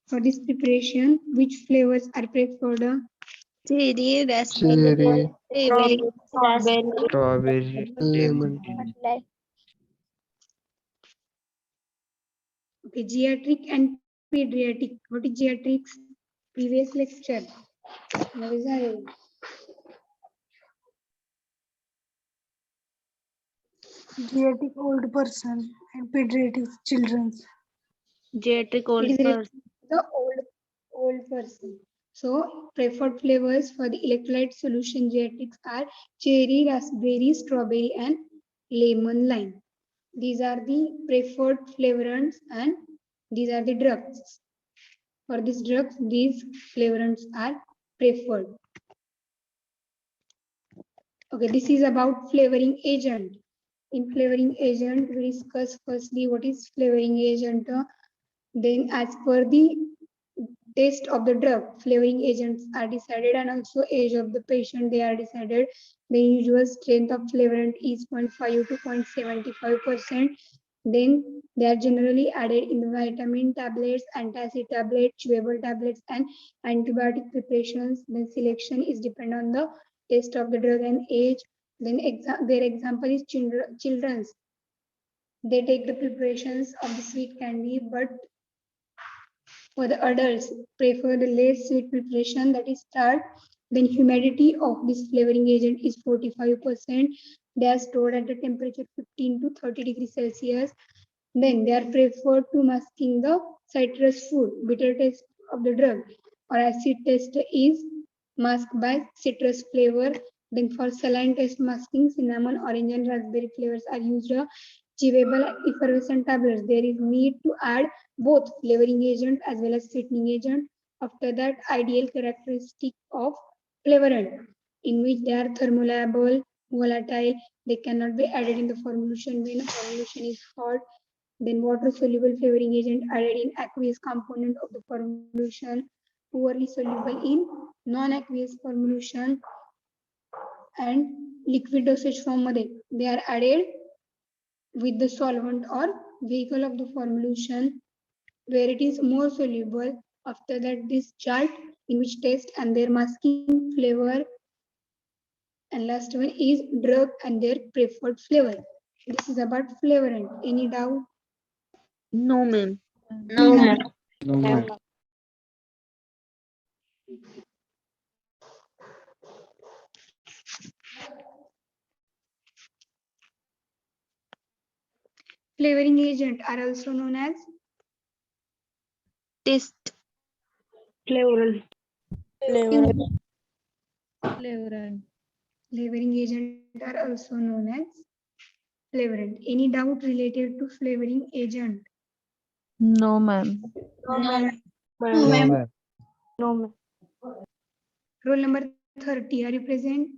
For this preparation, which flavors are preferred? cherry, raspberry, Cherry, strawberry, strawberry, lemon tea. Okay, geriatric and pediatric. What is geriatrics? Previous lecture. What is that? Geriatric old person and pediatric children. geriatric It old is related person. to the old person. So preferred flavors for the electrolyte solution geriatrics are cherry, raspberry, strawberry, and lemon lime. These are the preferred flavorants and these are the drugs. For these drugs, these flavorants are preferred. Okay, this is about flavoring agent. In flavoring agent, we discuss firstly what is flavoring agent. Then as per the taste of the drug, flavoring agents are decided and also age of the patient, they are decided. The usual strength of flavorant is 0.5 to 0.75%. Then they are generally added in the vitamin tablets, antacid tablets, chewable tablets, and antibiotic preparations. Then selection is dependent on the taste of the drug and age. Then their example is children's. They take the preparations of the sweet candy, but for the adults, prefer the less sweet preparation, that is tart. Then humidity of this flavoring agent is 45%. They are stored at the temperature 15 to 30 degrees Celsius. Then they are preferred to masking the citrus fruit. Bitter taste of the drug or acid taste is masked by citrus flavor. Then for saline taste masking, cinnamon, orange, and raspberry flavors are used. Chewable effervescent tablets. There is need to add both flavoring agent as well as sweetening agent. After that, ideal characteristic of flavorant, in which they are thermolabile, volatile. They cannot be added in the formulation when the formulation is hot. Then water soluble flavoring agent added in aqueous component of the formulation, poorly soluble in non-aqueous formulation, and liquid dosage form मध्ये they are added with the solvent or vehicle of the formulation where it is more soluble. After that, this chart in which taste and their masking flavor, and last one is drug and their preferred flavor. This is about flavorant. Any doubt? No, ma'am. No, ma'am. No, ma'am. Flavoring agent are also known as Taste. Flavoral. flavoring agent are also known as flavorant. Any doubt related to flavoring agent? No, ma'am. No, ma'am. No, ma'am. Roll number 30, are you present?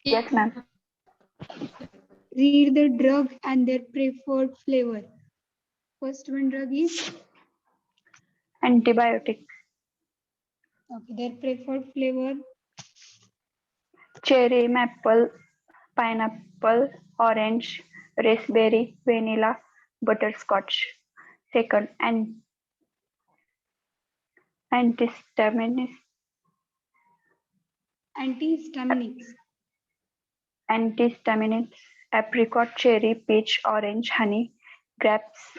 Yes, ma'am. Read the drug and their preferred flavor. First one drug is Antibiotic. okay. Their preferred flavor Cherry, maple, pineapple, orange, raspberry, vanilla, butterscotch. Second, antihistaminics, antihistaminics. apricot, cherry, peach, orange, honey, grapes,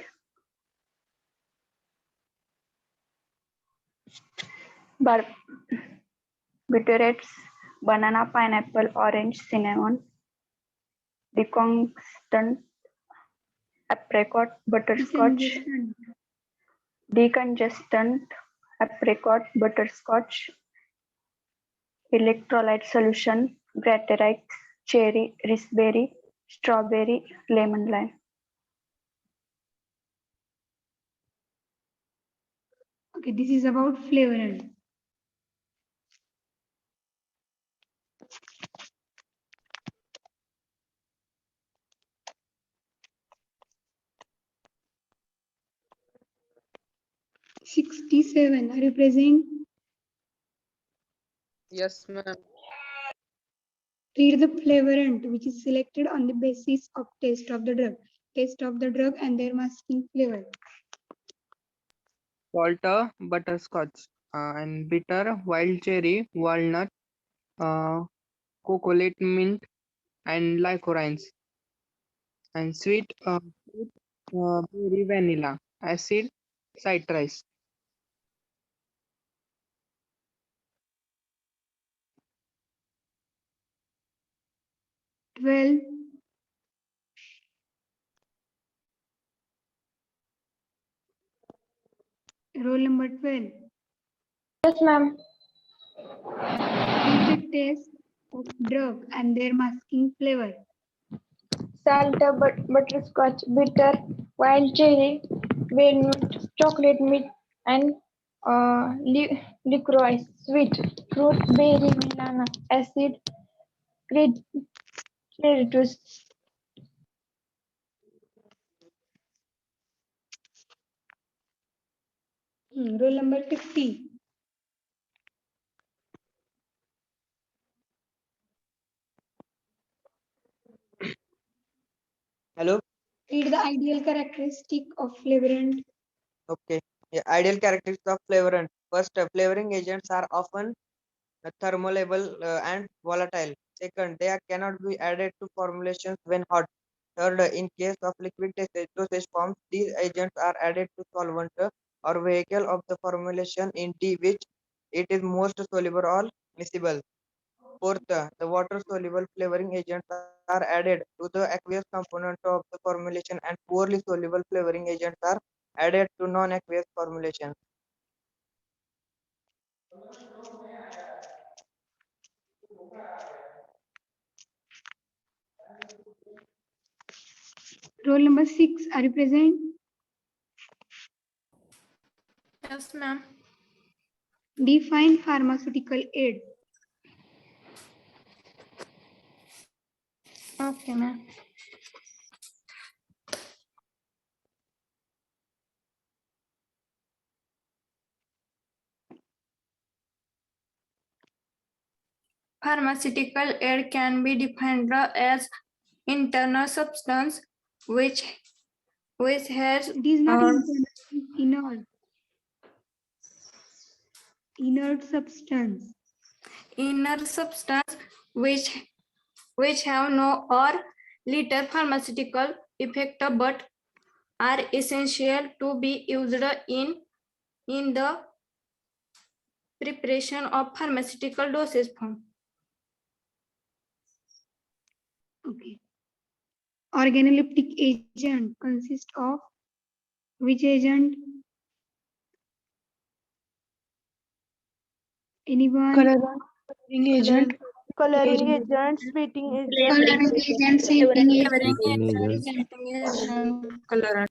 barbiturates, banana, pineapple, orange, cinnamon, decongestant, apricot, butterscotch, Decongestant. decongestant, apricot, butterscotch, electrolyte solution, Greaterite, cherry, raspberry, strawberry, lemon lime. Okay, this is about flavorant. $67. Are you present? Yes, ma'am. Read the flavorant which is selected on the basis of taste of the drug. Taste of the drug and their masking flavor. Salt, butterscotch, and bitter, wild cherry, walnut, coconut mint, and licorines. And sweet, berry vanilla. Acid, citrus. 12. Roll number 12. Yes, ma'am. Read the taste of drug and their masking flavor. Salt, butterscotch, bitter, wild cherry, walnut, chocolate mint, and licorice. Sweet, fruit, berry, banana, acid, citrus. Roll number 50. Hello. Read the ideal characteristic of flavorant. Okay. Yeah, ideal characteristics of flavorant. First, flavoring agents are often thermolable and volatile. Second, cannot be added to formulations when hot. Third, in case of liquid dosage forms, these agents are added to solvent or vehicle of the formulation in which it is most soluble or miscible. Fourth, the water-soluble flavoring agents are added to the aqueous component of the formulation, and poorly soluble flavoring agents are added to non-aqueous formulations. Roll number 6. Are you present? Yes, ma'am. Define pharmaceutical aid. Okay, ma'am. Pharmaceutical aid can be defined as internal substance which has It is not internal, it is inert. Inert substance. inner substance which have no or little pharmaceutical effect but are essential to be used in the preparation of pharmaceutical dosage form. Okay. Organoleptic agent consists of which agent? Anyone? Coloring agent. Coloring agent, sweeting agent. Coloring agent, sweetening agent. Colorant.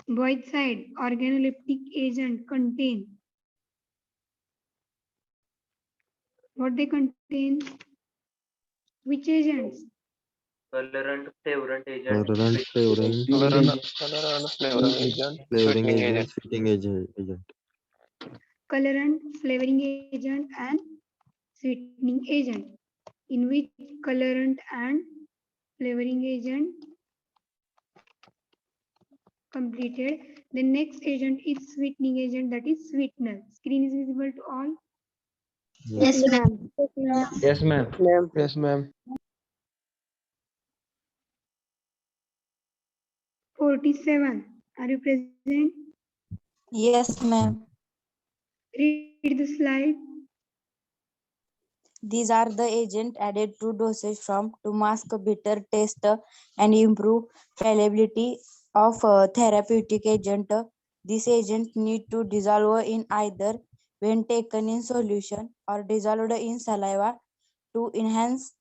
Void side. Organoleptic agent contain. What they contain? Which agents? Colorant, flavorant agent, Colorant, flavoring, flavoring agent, sweetening agent. Colorant, flavoring agent, and sweetening agent. In which colorant and flavoring agent completed. The next agent is sweetening agent, that is sweetener. Screen is visible to all. Yes. ma'am. Yes, ma'am. Yes, ma'am. 47. Are you present? Yes, ma'am. Read the slide. These are the agents added to dosage form to mask bitter taste and improve palatability of therapeutic agent. This agent need to dissolve in either when taken in solution or dissolved in saliva to enhance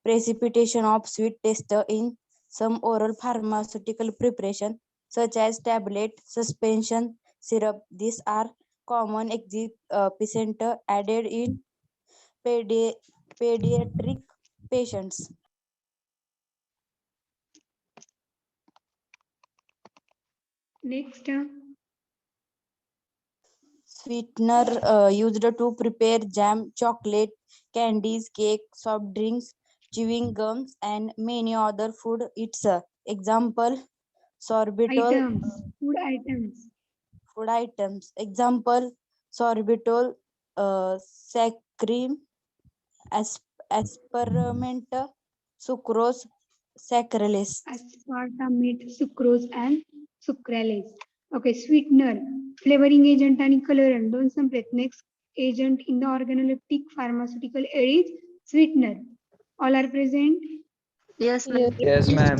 precipitation of sweet taste in some oral pharmaceutical preparation such as tablet, suspension, syrup. These are common excipient added in pediatric patients. Next, Sweetener used to prepare jam, chocolate, candies, cake, soft drinks, chewing gums, and many other food. It's example sorbitol food items. food items. Example sorbitol, saccharine, aspartame, sucrose, saccharase. Aspartame, sucrose, and sucralose. Okay, sweetener, flavoring agent आणि colorant दोन संपलेत. Next agent in the organoleptic pharmaceutical aid is sweetener. All are present. Yes, Yes, ma'am.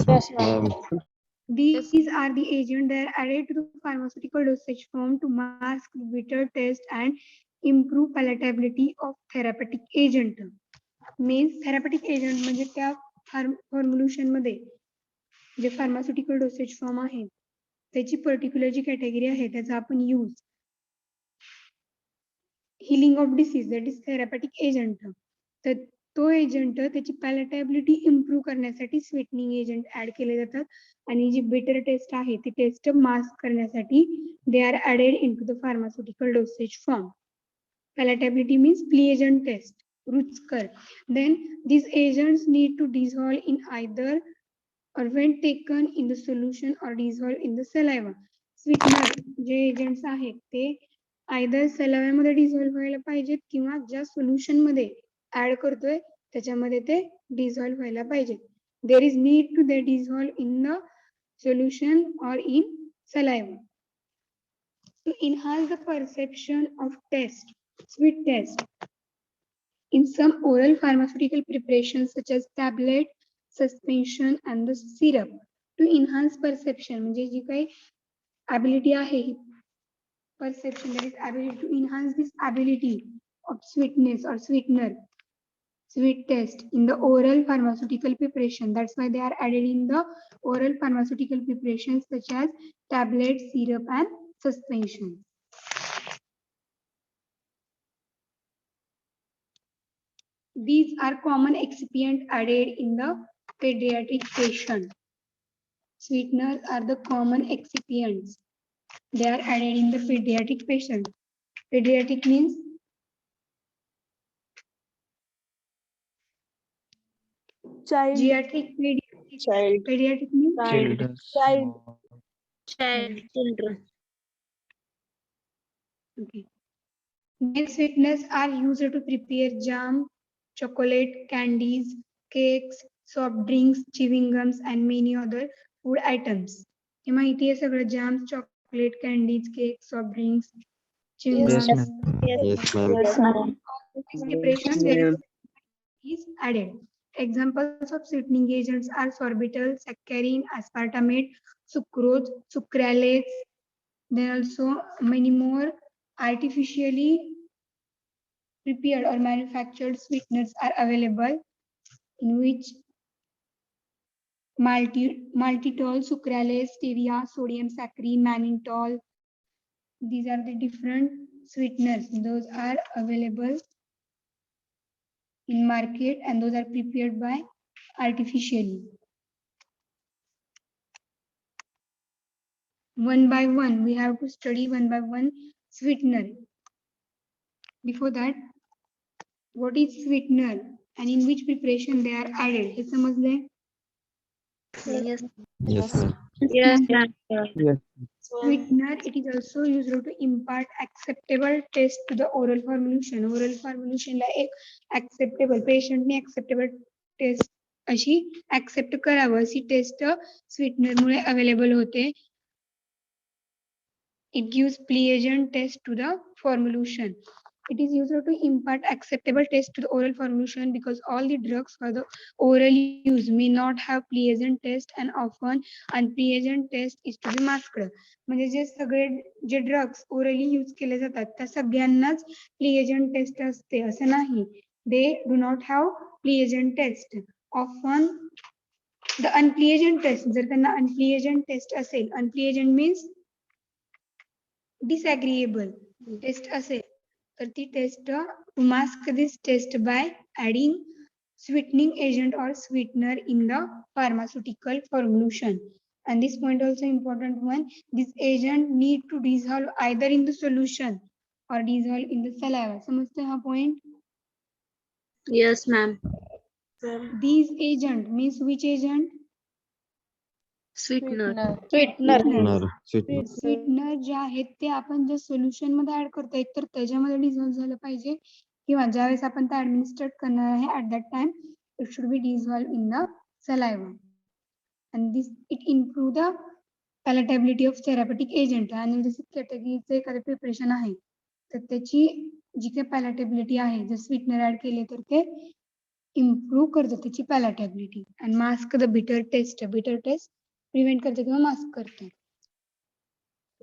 These are the agents that are added to the pharmaceutical dosage form to mask bitter taste and improve palatability of therapeutic agent. Means therapeutic agent म्हणजे त्या formulation मध्ये जे pharmaceutical dosage form आहे त्याची particular जी category आहे त्याचा आपण use healing of disease that is therapeutic agent तर तो एजंट त्याची पॅलेटेबिलिटी इम्प्रूव्ह करण्यासाठी स्वीटनिंग एजंट ऍड केले जातात आणि जी बिटर टेस्ट आहे ती टेस्ट मास्क करण्यासाठी they are added into the pharmaceutical dosage form. Palatability means pleasant taste, रुचकर. Then these agents need to dissolve in either or when taken in the solution or dissolve in the saliva. Sweetener J agents आहेत ते either saliva मध्ये dissolve व्हायला पाहिजेत किंवा ज्या solution मध्ये add करतोय त्याच्यामध्ये ते dissolve व्हायला पाहिजेत. There is need to they dissolve in the solution or in saliva. To enhance the perception of taste, sweet taste. In some oral pharmaceutical preparations such as tablet, suspension and the syrup. To enhance perception म्हणजे जी काही ability आहे perception, that is ability to enhance this ability of sweetness or sweetener, sweet taste in the oral pharmaceutical preparation. That's why they are added in the oral pharmaceutical preparations such as tablet, syrup and suspension. These are common excipient added in the pediatric patient. Sweeteners are the common excipients. They are added in the pediatric patient. Pediatric means child, geriatric, pediatric. Pediatric means Children. children. okay. These sweeteners are used to prepare jam, chocolate, candies, cakes, soft drinks, chewing gums, and many other food items. हे माहिती आहे सगळं jam, chocolate, candies, cakes, soft drinks, chewing Yes, gums. Yes, ma'am. Yes, ma'am. Preparation there is added. Examples of sweetening agents are sorbitol, saccharine, aspartame, sucrose, sucralose. There are also many more artificially prepared or manufactured sweeteners are available, in which maltitol, sucralose, stevia, sodium saccharine, mannitol. These are the different sweeteners. Those are available in market and those are prepared by artificially. One by one, we have to study one by one sweetener. Before that, what is sweetener and in which preparation they are added? हे समजले? Yes. Yes, ma'am. Yes, ma'am. Sweetener, it is also used to impart acceptable taste to the oral formulation. Oral formulation ला एक acceptable, patient ने acceptable taste अशी accept करावं अशी taste sweetener मुळे available होते. It gives pleasant taste to the formulation. It is used to impart acceptable taste to the oral formulation because all the drugs for the oral use may not have pleasant taste and often unpleasant taste is to be masked. म्हणजे जे सगळे जे drugs orally use केले जातात त्या सगळ्यांनाच प्लिएजंट test असते असं नाही. They do not have pleasant taste. Often the unpleasant taste, जर त्यांना अनप्लिएजंट टेस्ट असेल, अनप्लिएजंट मीन्स डिसएग्रीएबल टेस्ट असेल तर ती taste to mask this taste by adding sweetening agent or sweetener in the pharmaceutical formulation. And this point also important one, this agent need to dissolve either in the solution or dissolve in the saliva. समजते हा point? Yes, ma'am. These agent means which agent? Sweetener. Sweetener जे आहेत ते आपण जे solution मध्ये add करतोय तर त्याच्यामध्ये डिझॉल्व्ह झालं पाहिजे किंवा ज्यावेळेस आपण ते ऍडमिनिस्ट्रेट करणार आहे at that time it should be dissolve in the saliva. And this it improve the palatability of therapeutic agent. आणि जसं कॅटेगरीचं एखादं प्रिपरेशन आहे तर त्याची जी काही पॅलेटेबिलिटी आहे जर स्वीटनर ऍड केले तर ते इम्प्रूव्ह करतं त्याची palatability and mask the bitter taste. Bitter taste prevent करते किंवा मास्क करते.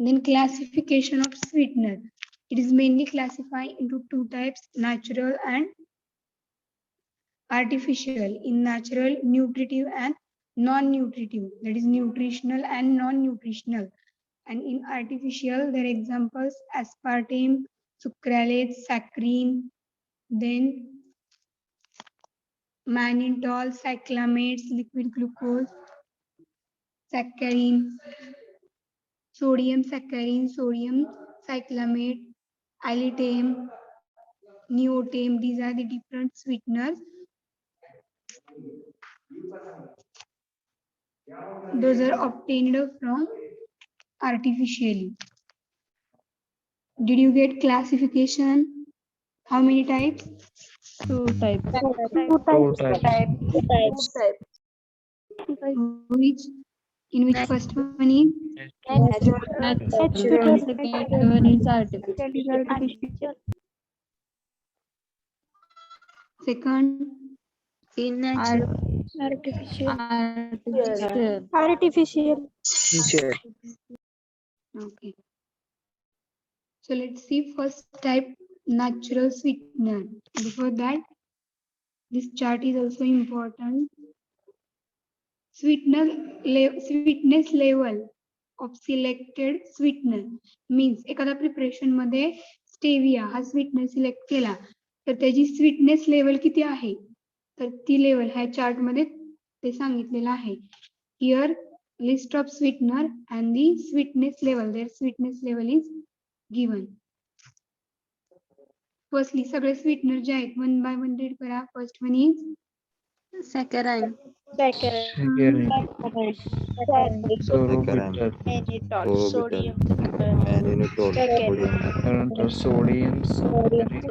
Then classification of sweetener. It is mainly classified into two types, natural and artificial. In natural, nutritive and non-nutritive. That is nutritional and non-nutritional. And in artificial, there are examples aspartame, sucralose, saccharin, then mannitol, cyclamates, liquid glucose, saccharin, sodium saccharin, sodium cyclamate, allictame, neotame. These are the different sweeteners. Those are obtained from artificially. Did you get classification? How many types? Two types. Which? In which first one is? Natural. Second one is artificial. Second, In natural. Artificial. okay. So let's see first type, natural sweetener. Before that, this chart is also important. Sweetness level of selected sweetener means एखादा preparation मध्ये stevia हा sweetener select केला तर त्याची sweetness level किती आहे तर ती लेवल ह्या चार्ट मध्ये ते सांगितलेलं आहे. Here list of sweetener and the sweetness level, their sweetness level is given. Firstly सगळे स्वीटनर जे आहेत वन बाय वन रीड करा. First one is Saccharin. Saccharin, sodium, mannitol, Sodium.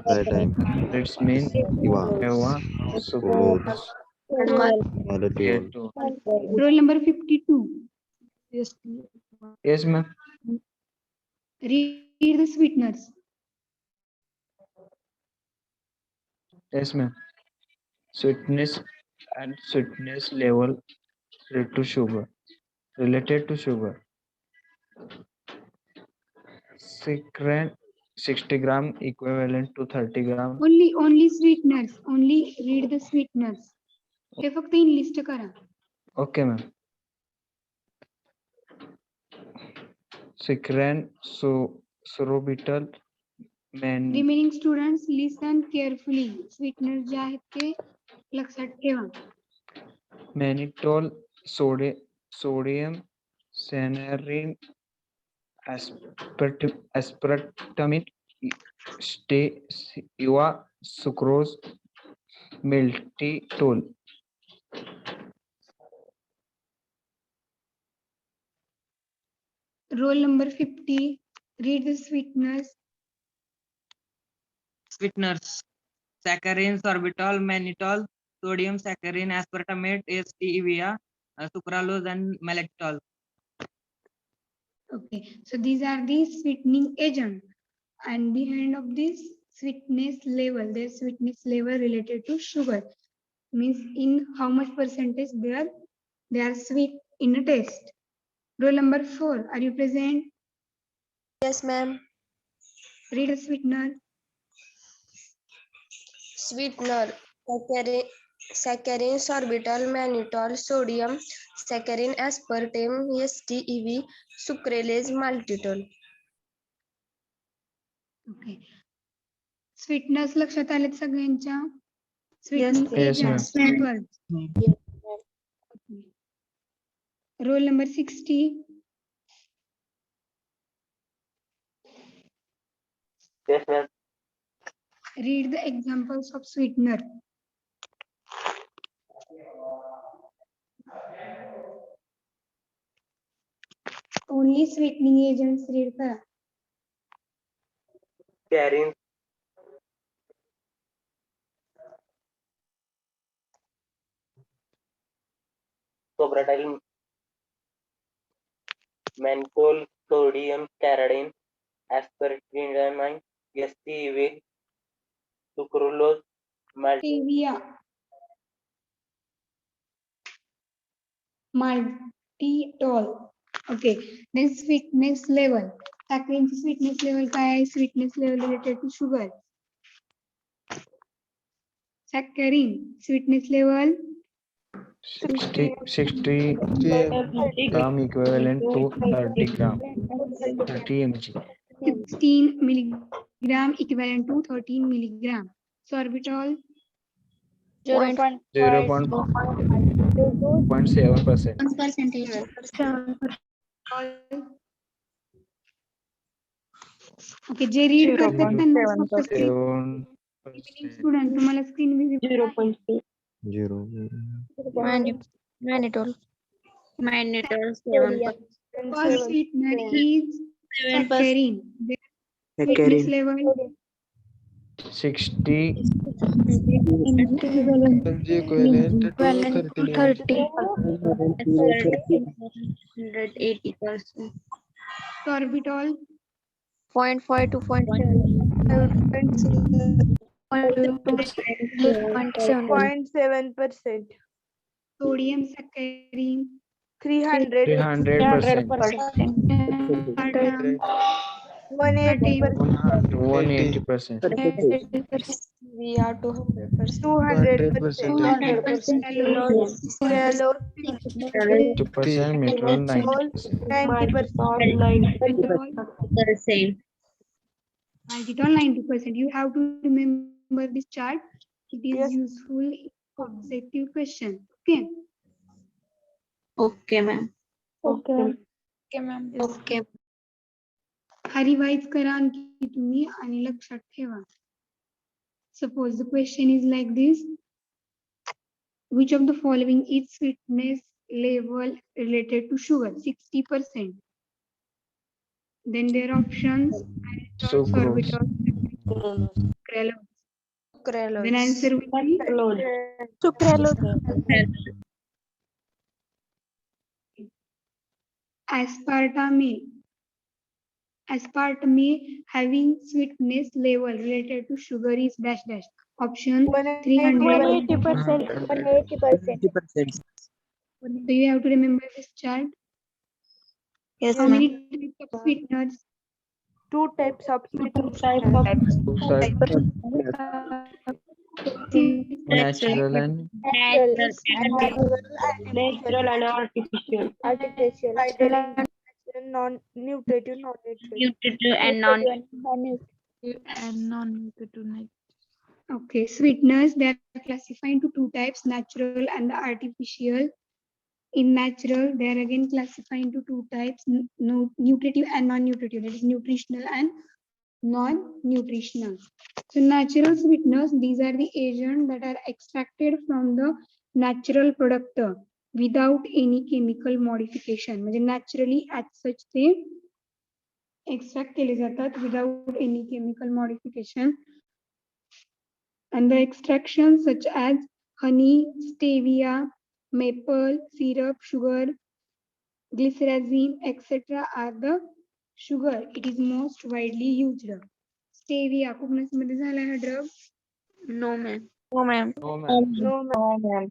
cytidine, It's mean Eva, sucrose. maltol, roll number 52. Yes, ma'am. Read the sweeteners. Yes, ma'am. Sweetness and sweetness level related to sugar. Saccharin 60 gram equivalent to 30 gram. Only sweeteners. Only read the sweeteners. हे फक्त in list करा. Okay, ma'am. Saccharin, sorbitol, Remaining students listen carefully. Sweeteners जे आहेत ते लक्षात ठेवा. mannitol, sodium, cyanide, aspartame, stevia, sucrose, maltitol. Roll number 50. Read the sweeteners. Sweeteners: saccharin, sorbitol, mannitol, sodium saccharin, aspartame, stevia, sucralose, and maltitol. Okay, so these are the sweetening agent, and behind of this sweetness level, their sweetness level related to sugar. Means in how much percentage they are sweet in a taste. Roll number 4, are you present? Yes, ma'am. Read a sweetener. Sweetener, saccharin, sorbitol, mannitol, sodium, saccharin, aspartame, STEV, sucralose, maltitol. Okay. Sweetness लक्षात आलेत सगळ्यांच्या? Yes, sweetness Yes, ma'am. Agent simple. Roll number 60. Yes, ma'am. Read the examples of sweetener. Only sweetening agents read करा. Carrying sobratile, mannitol, sodium, caradine, aspartame, STEV, sucralose, Stevia. Maltitol. Okay. Then sweetness level. Saccharin sweetness level काय आहे? Sweetness level related to sugar. Saccharin sweetness level 60 gram equivalent to 30 gram. 30 mg. 16 milligram equivalent to 13 milligram. Sorbitol 0.7%. Okay. J read करतात त्यांना फक्त 7%. Student तुम्हाला screen visible 0. Mannitol. First sweetener is saccharin. Their sweetness level 60 sorbitol 0.5 to 0.7%. sodium saccharin 300%. 180%. We are 200%. 200% 2% methyl 90%. maltitol 90%. You have to remember this chart. It is useful in objective question. Okay. Okay, ma'am. Okay. हा revise करा आणखी तुम्ही आणि लक्षात ठेवा. Suppose the question is like this. Which of the following is sweetness level related to sugar? 60%. Then there are options: Sucrose. sorbitol, sucralose. Then answer will be aspartame. Aspartame having sweetness level related to sugar is dash dash. Option 300. 180%. So you have to remember this chart. Yes, How ma'am. many types of sweeteners? Two types. Natural and Natural and artificial. Non-nutritive, Nutritive and non. Okay, sweeteners, they are classified into two types, natural and artificial. In natural, they are again classified into two types, nutritive and non-nutritive, that is nutritional and non-nutritional. So natural sweeteners, these are the agents that are extracted from the natural product without any chemical modification. म्हणजे naturally as such they extract केले जातात without any chemical modification. And the extractions such as honey, stevia, maple syrup, sugar, glycerazine, etc. are the sugar. It is most widely used. Stevia कोकणसीमध्ये झाला हा ड्रग. No, ma'am. No, ma'am. No, ma'am. No, ma'am.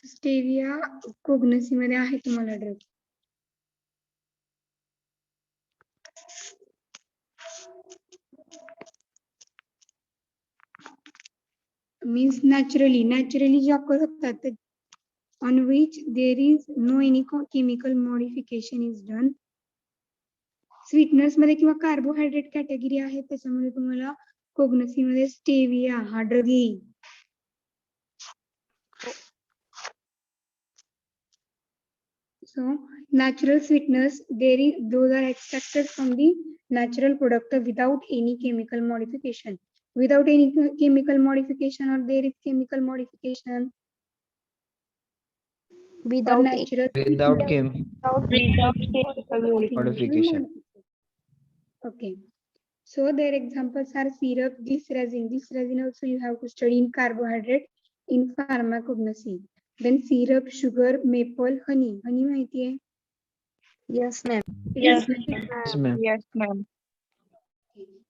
Stevia कोगनसीमध्ये आहे तुम्हाला ड्रग. Means naturally जे occur होतात on which there is no any chemical modification is done. Sweeteners मध्ये किंवा कार्बोहायड्रेट कॅटेगरी आहे त्याच्यामध्ये तुम्हाला कोगनसी मध्ये स्टेविया हा ड्रग येईल. So natural sweeteners those are extracted from the natural product without any chemical modification. Without any chemical modification or there is chemical modification. Without natural Without chemical modification. Okay. So their examples are syrup, glycerin. Glycerin also you have to study in carbohydrate in pharmacognosy. Then syrup, sugar, maple, honey. Honey माहिती आहे? Yes, ma'am. Yes, ma'am. Yes, ma'am.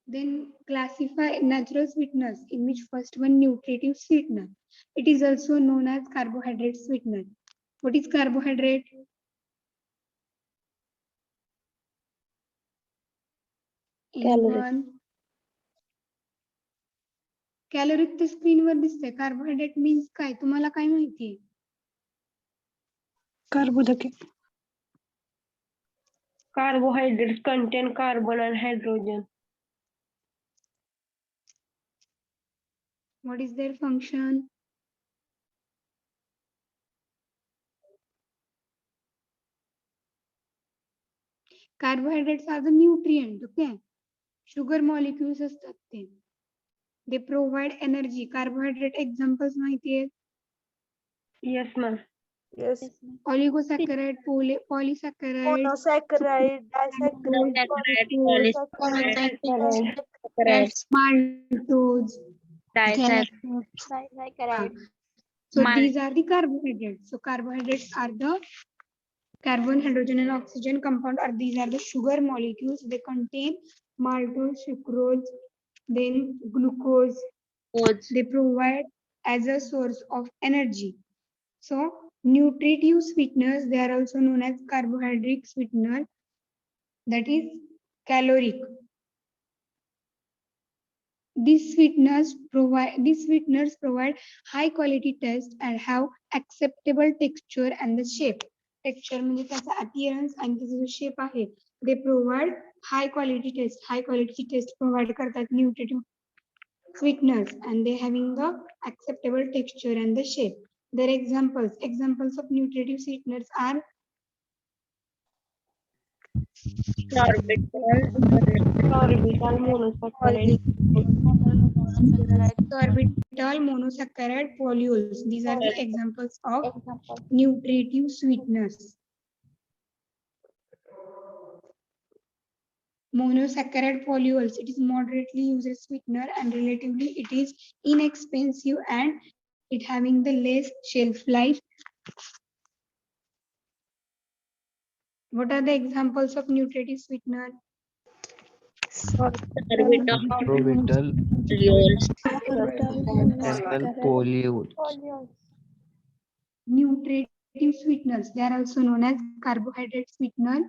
Then classify natural sweeteners in which first one nutritive sweetener. It is also known as carbohydrate sweetener. What is carbohydrate? Calorie. Calorie ते स्क्रीनवर दिसते. Carbohydrate means काय तुम्हाला काय माहिती? Carbohydrates contain carbon and hydrogen. What is their function? Carbohydrates are the nutrient, okay? Sugar molecules असतात ते. They provide energy. Carbohydrate examples माहिती आहेत? Yes, ma'am. Yes. Oligosaccharide, polysaccharide, Monosaccharide, disaccharide, maltose. disaccharide. So these are the carbohydrates. So carbohydrates are the carbon, hydrogen, and oxygen compound, or these are the sugar molecules. They contain maltose, sucrose, then glucose. They provide as a source of energy. So nutritive sweeteners, they are also known as carbohydrate sweetener, that is caloric. These sweeteners provide high quality taste and have acceptable texture and the shape. Texture म्हणजे त्याचा appearance आणि त्याचा जो shape आहे. They provide high quality taste. High quality taste provide करतात nutritive sweeteners and they having the acceptable texture and the shape. Their examples of nutritive sweeteners are sorbitol, monosaccharide, polyols. These are the examples of nutritive sweeteners. Monosaccharide polyols, it is moderately used as sweetener and relatively it is inexpensive and it having the less shelf life. What are the examples of nutritive sweetener? Orbital polyols. Nutritive sweeteners, they are also known as carbohydrate sweetener.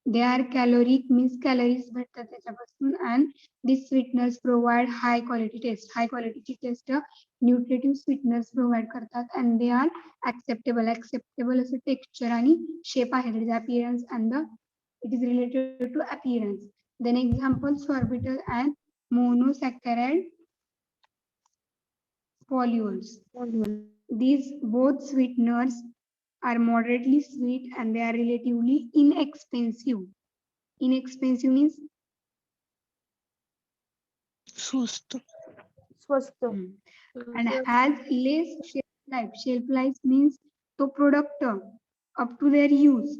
They are caloric, means calories भेटतात त्याच्यापासून, and these sweeteners provide high quality taste. High quality taste nutritive sweeteners provide करतात and they are acceptable. Acceptable as a texture आणि shape आहे. There is appearance and it is related to appearance. Then examples sorbitol and monosaccharide polyols. These both sweeteners are moderately sweet and they are relatively inexpensive. Inexpensive means Swast. and has less shelf life. Shelf life means to product up to their use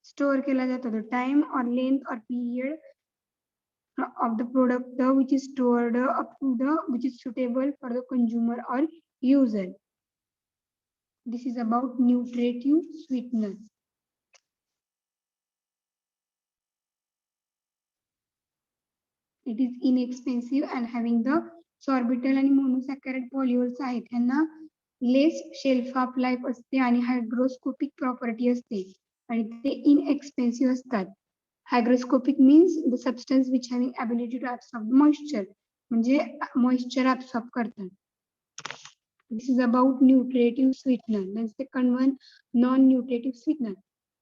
store केला जातो. The time or length or period of the product which is stored up to which is suitable for the consumer or user. This is about nutritive sweeteners. It is inexpensive and having the sorbitol आणि monosaccharide polyols आहेत ह्यांना less shelf of life असते आणि हायड्रोस्कोपिक property असते आणि ते inexpensive असतात. Hygroscopic means the substance which having ability to absorb moisture, म्हणजे मॉइश्चर ॲब्सॉर्ब करतात. This is about nutritive sweetener. Then second one, non-nutritive sweetener.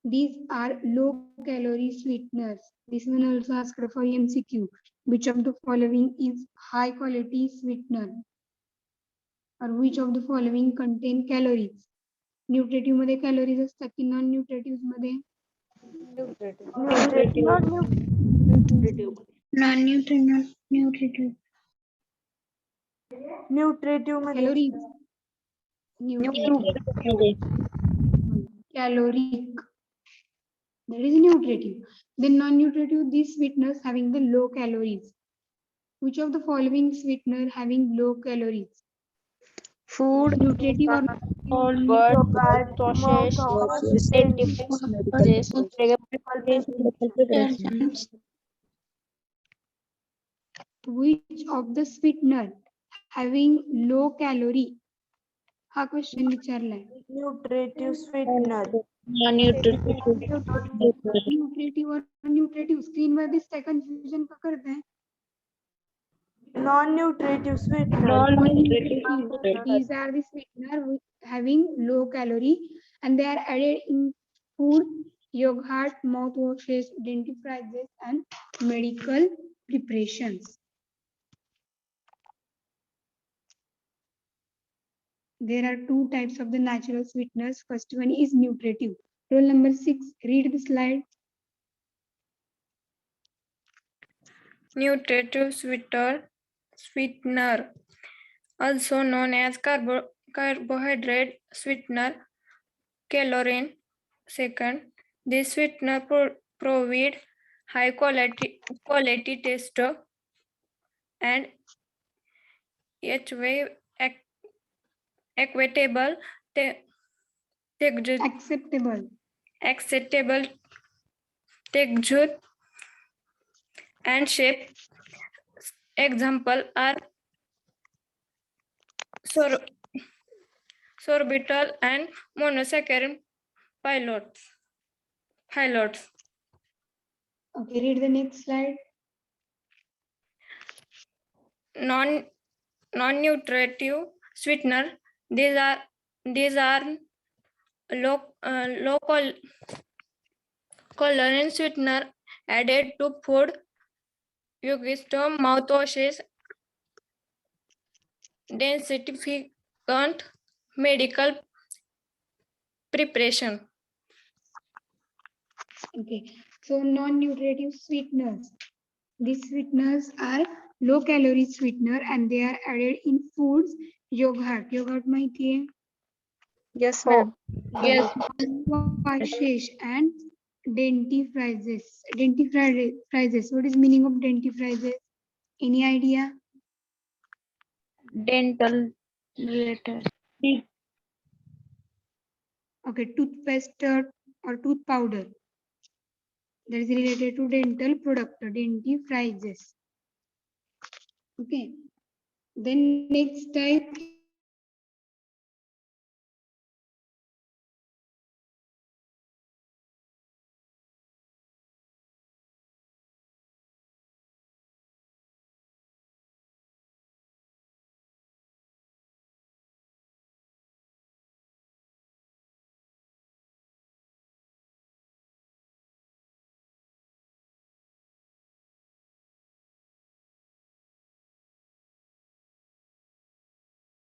These are low calorie sweeteners. This one also asked for MCQ. Which of the following is high quality sweetener? Or which of the following contain calories? Nutritive मध्ये calories असतात की non nutritive मध्ये? Nutritive मध्ये Calories. Caloric. That is nutritive. Then non-nutritive, these sweeteners having the low calories. Which of the following sweetener having low calories? Food, Nutritive or which of the sweetener having low calorie? हा question विचारलाय. nutritive sweetener. न्यूट्रेटिव्ह और न्यूट्रेटिव्ह screen वर दिसतंय, confusion का करताय? Non-nutritive sweetener. These are the sweetener having low calorie and they are added in food, yogurt, mouthwashes, dentifrices and medical preparations. There are two types of the natural sweeteners. First one is nutritive. Roll number 6, read the slide. Nutritive sweetener, also known as carbohydrate sweetener, calorin. Second, this sweetener provide high quality taste and acceptable texture and shape. Example are sorbitol and monosaccharide phylots. Okay, read the next slide. Non-nutritive sweetener, these are low calorie sweetener added to food, yogurt, mouthwashes, densificant medical preparation. Okay, so non-nutritive sweeteners. These sweeteners are low calorie sweetener and they are added in foods. Yogurt माहिती है? Yes, ma'am. Yes. Mouthwashes and dentifrices. Dentifrices. What is meaning of dentifrices? Any idea? dental related. Okay, toothpaste or tooth powder. That is related to dental product, dentifrices. Okay. Then next type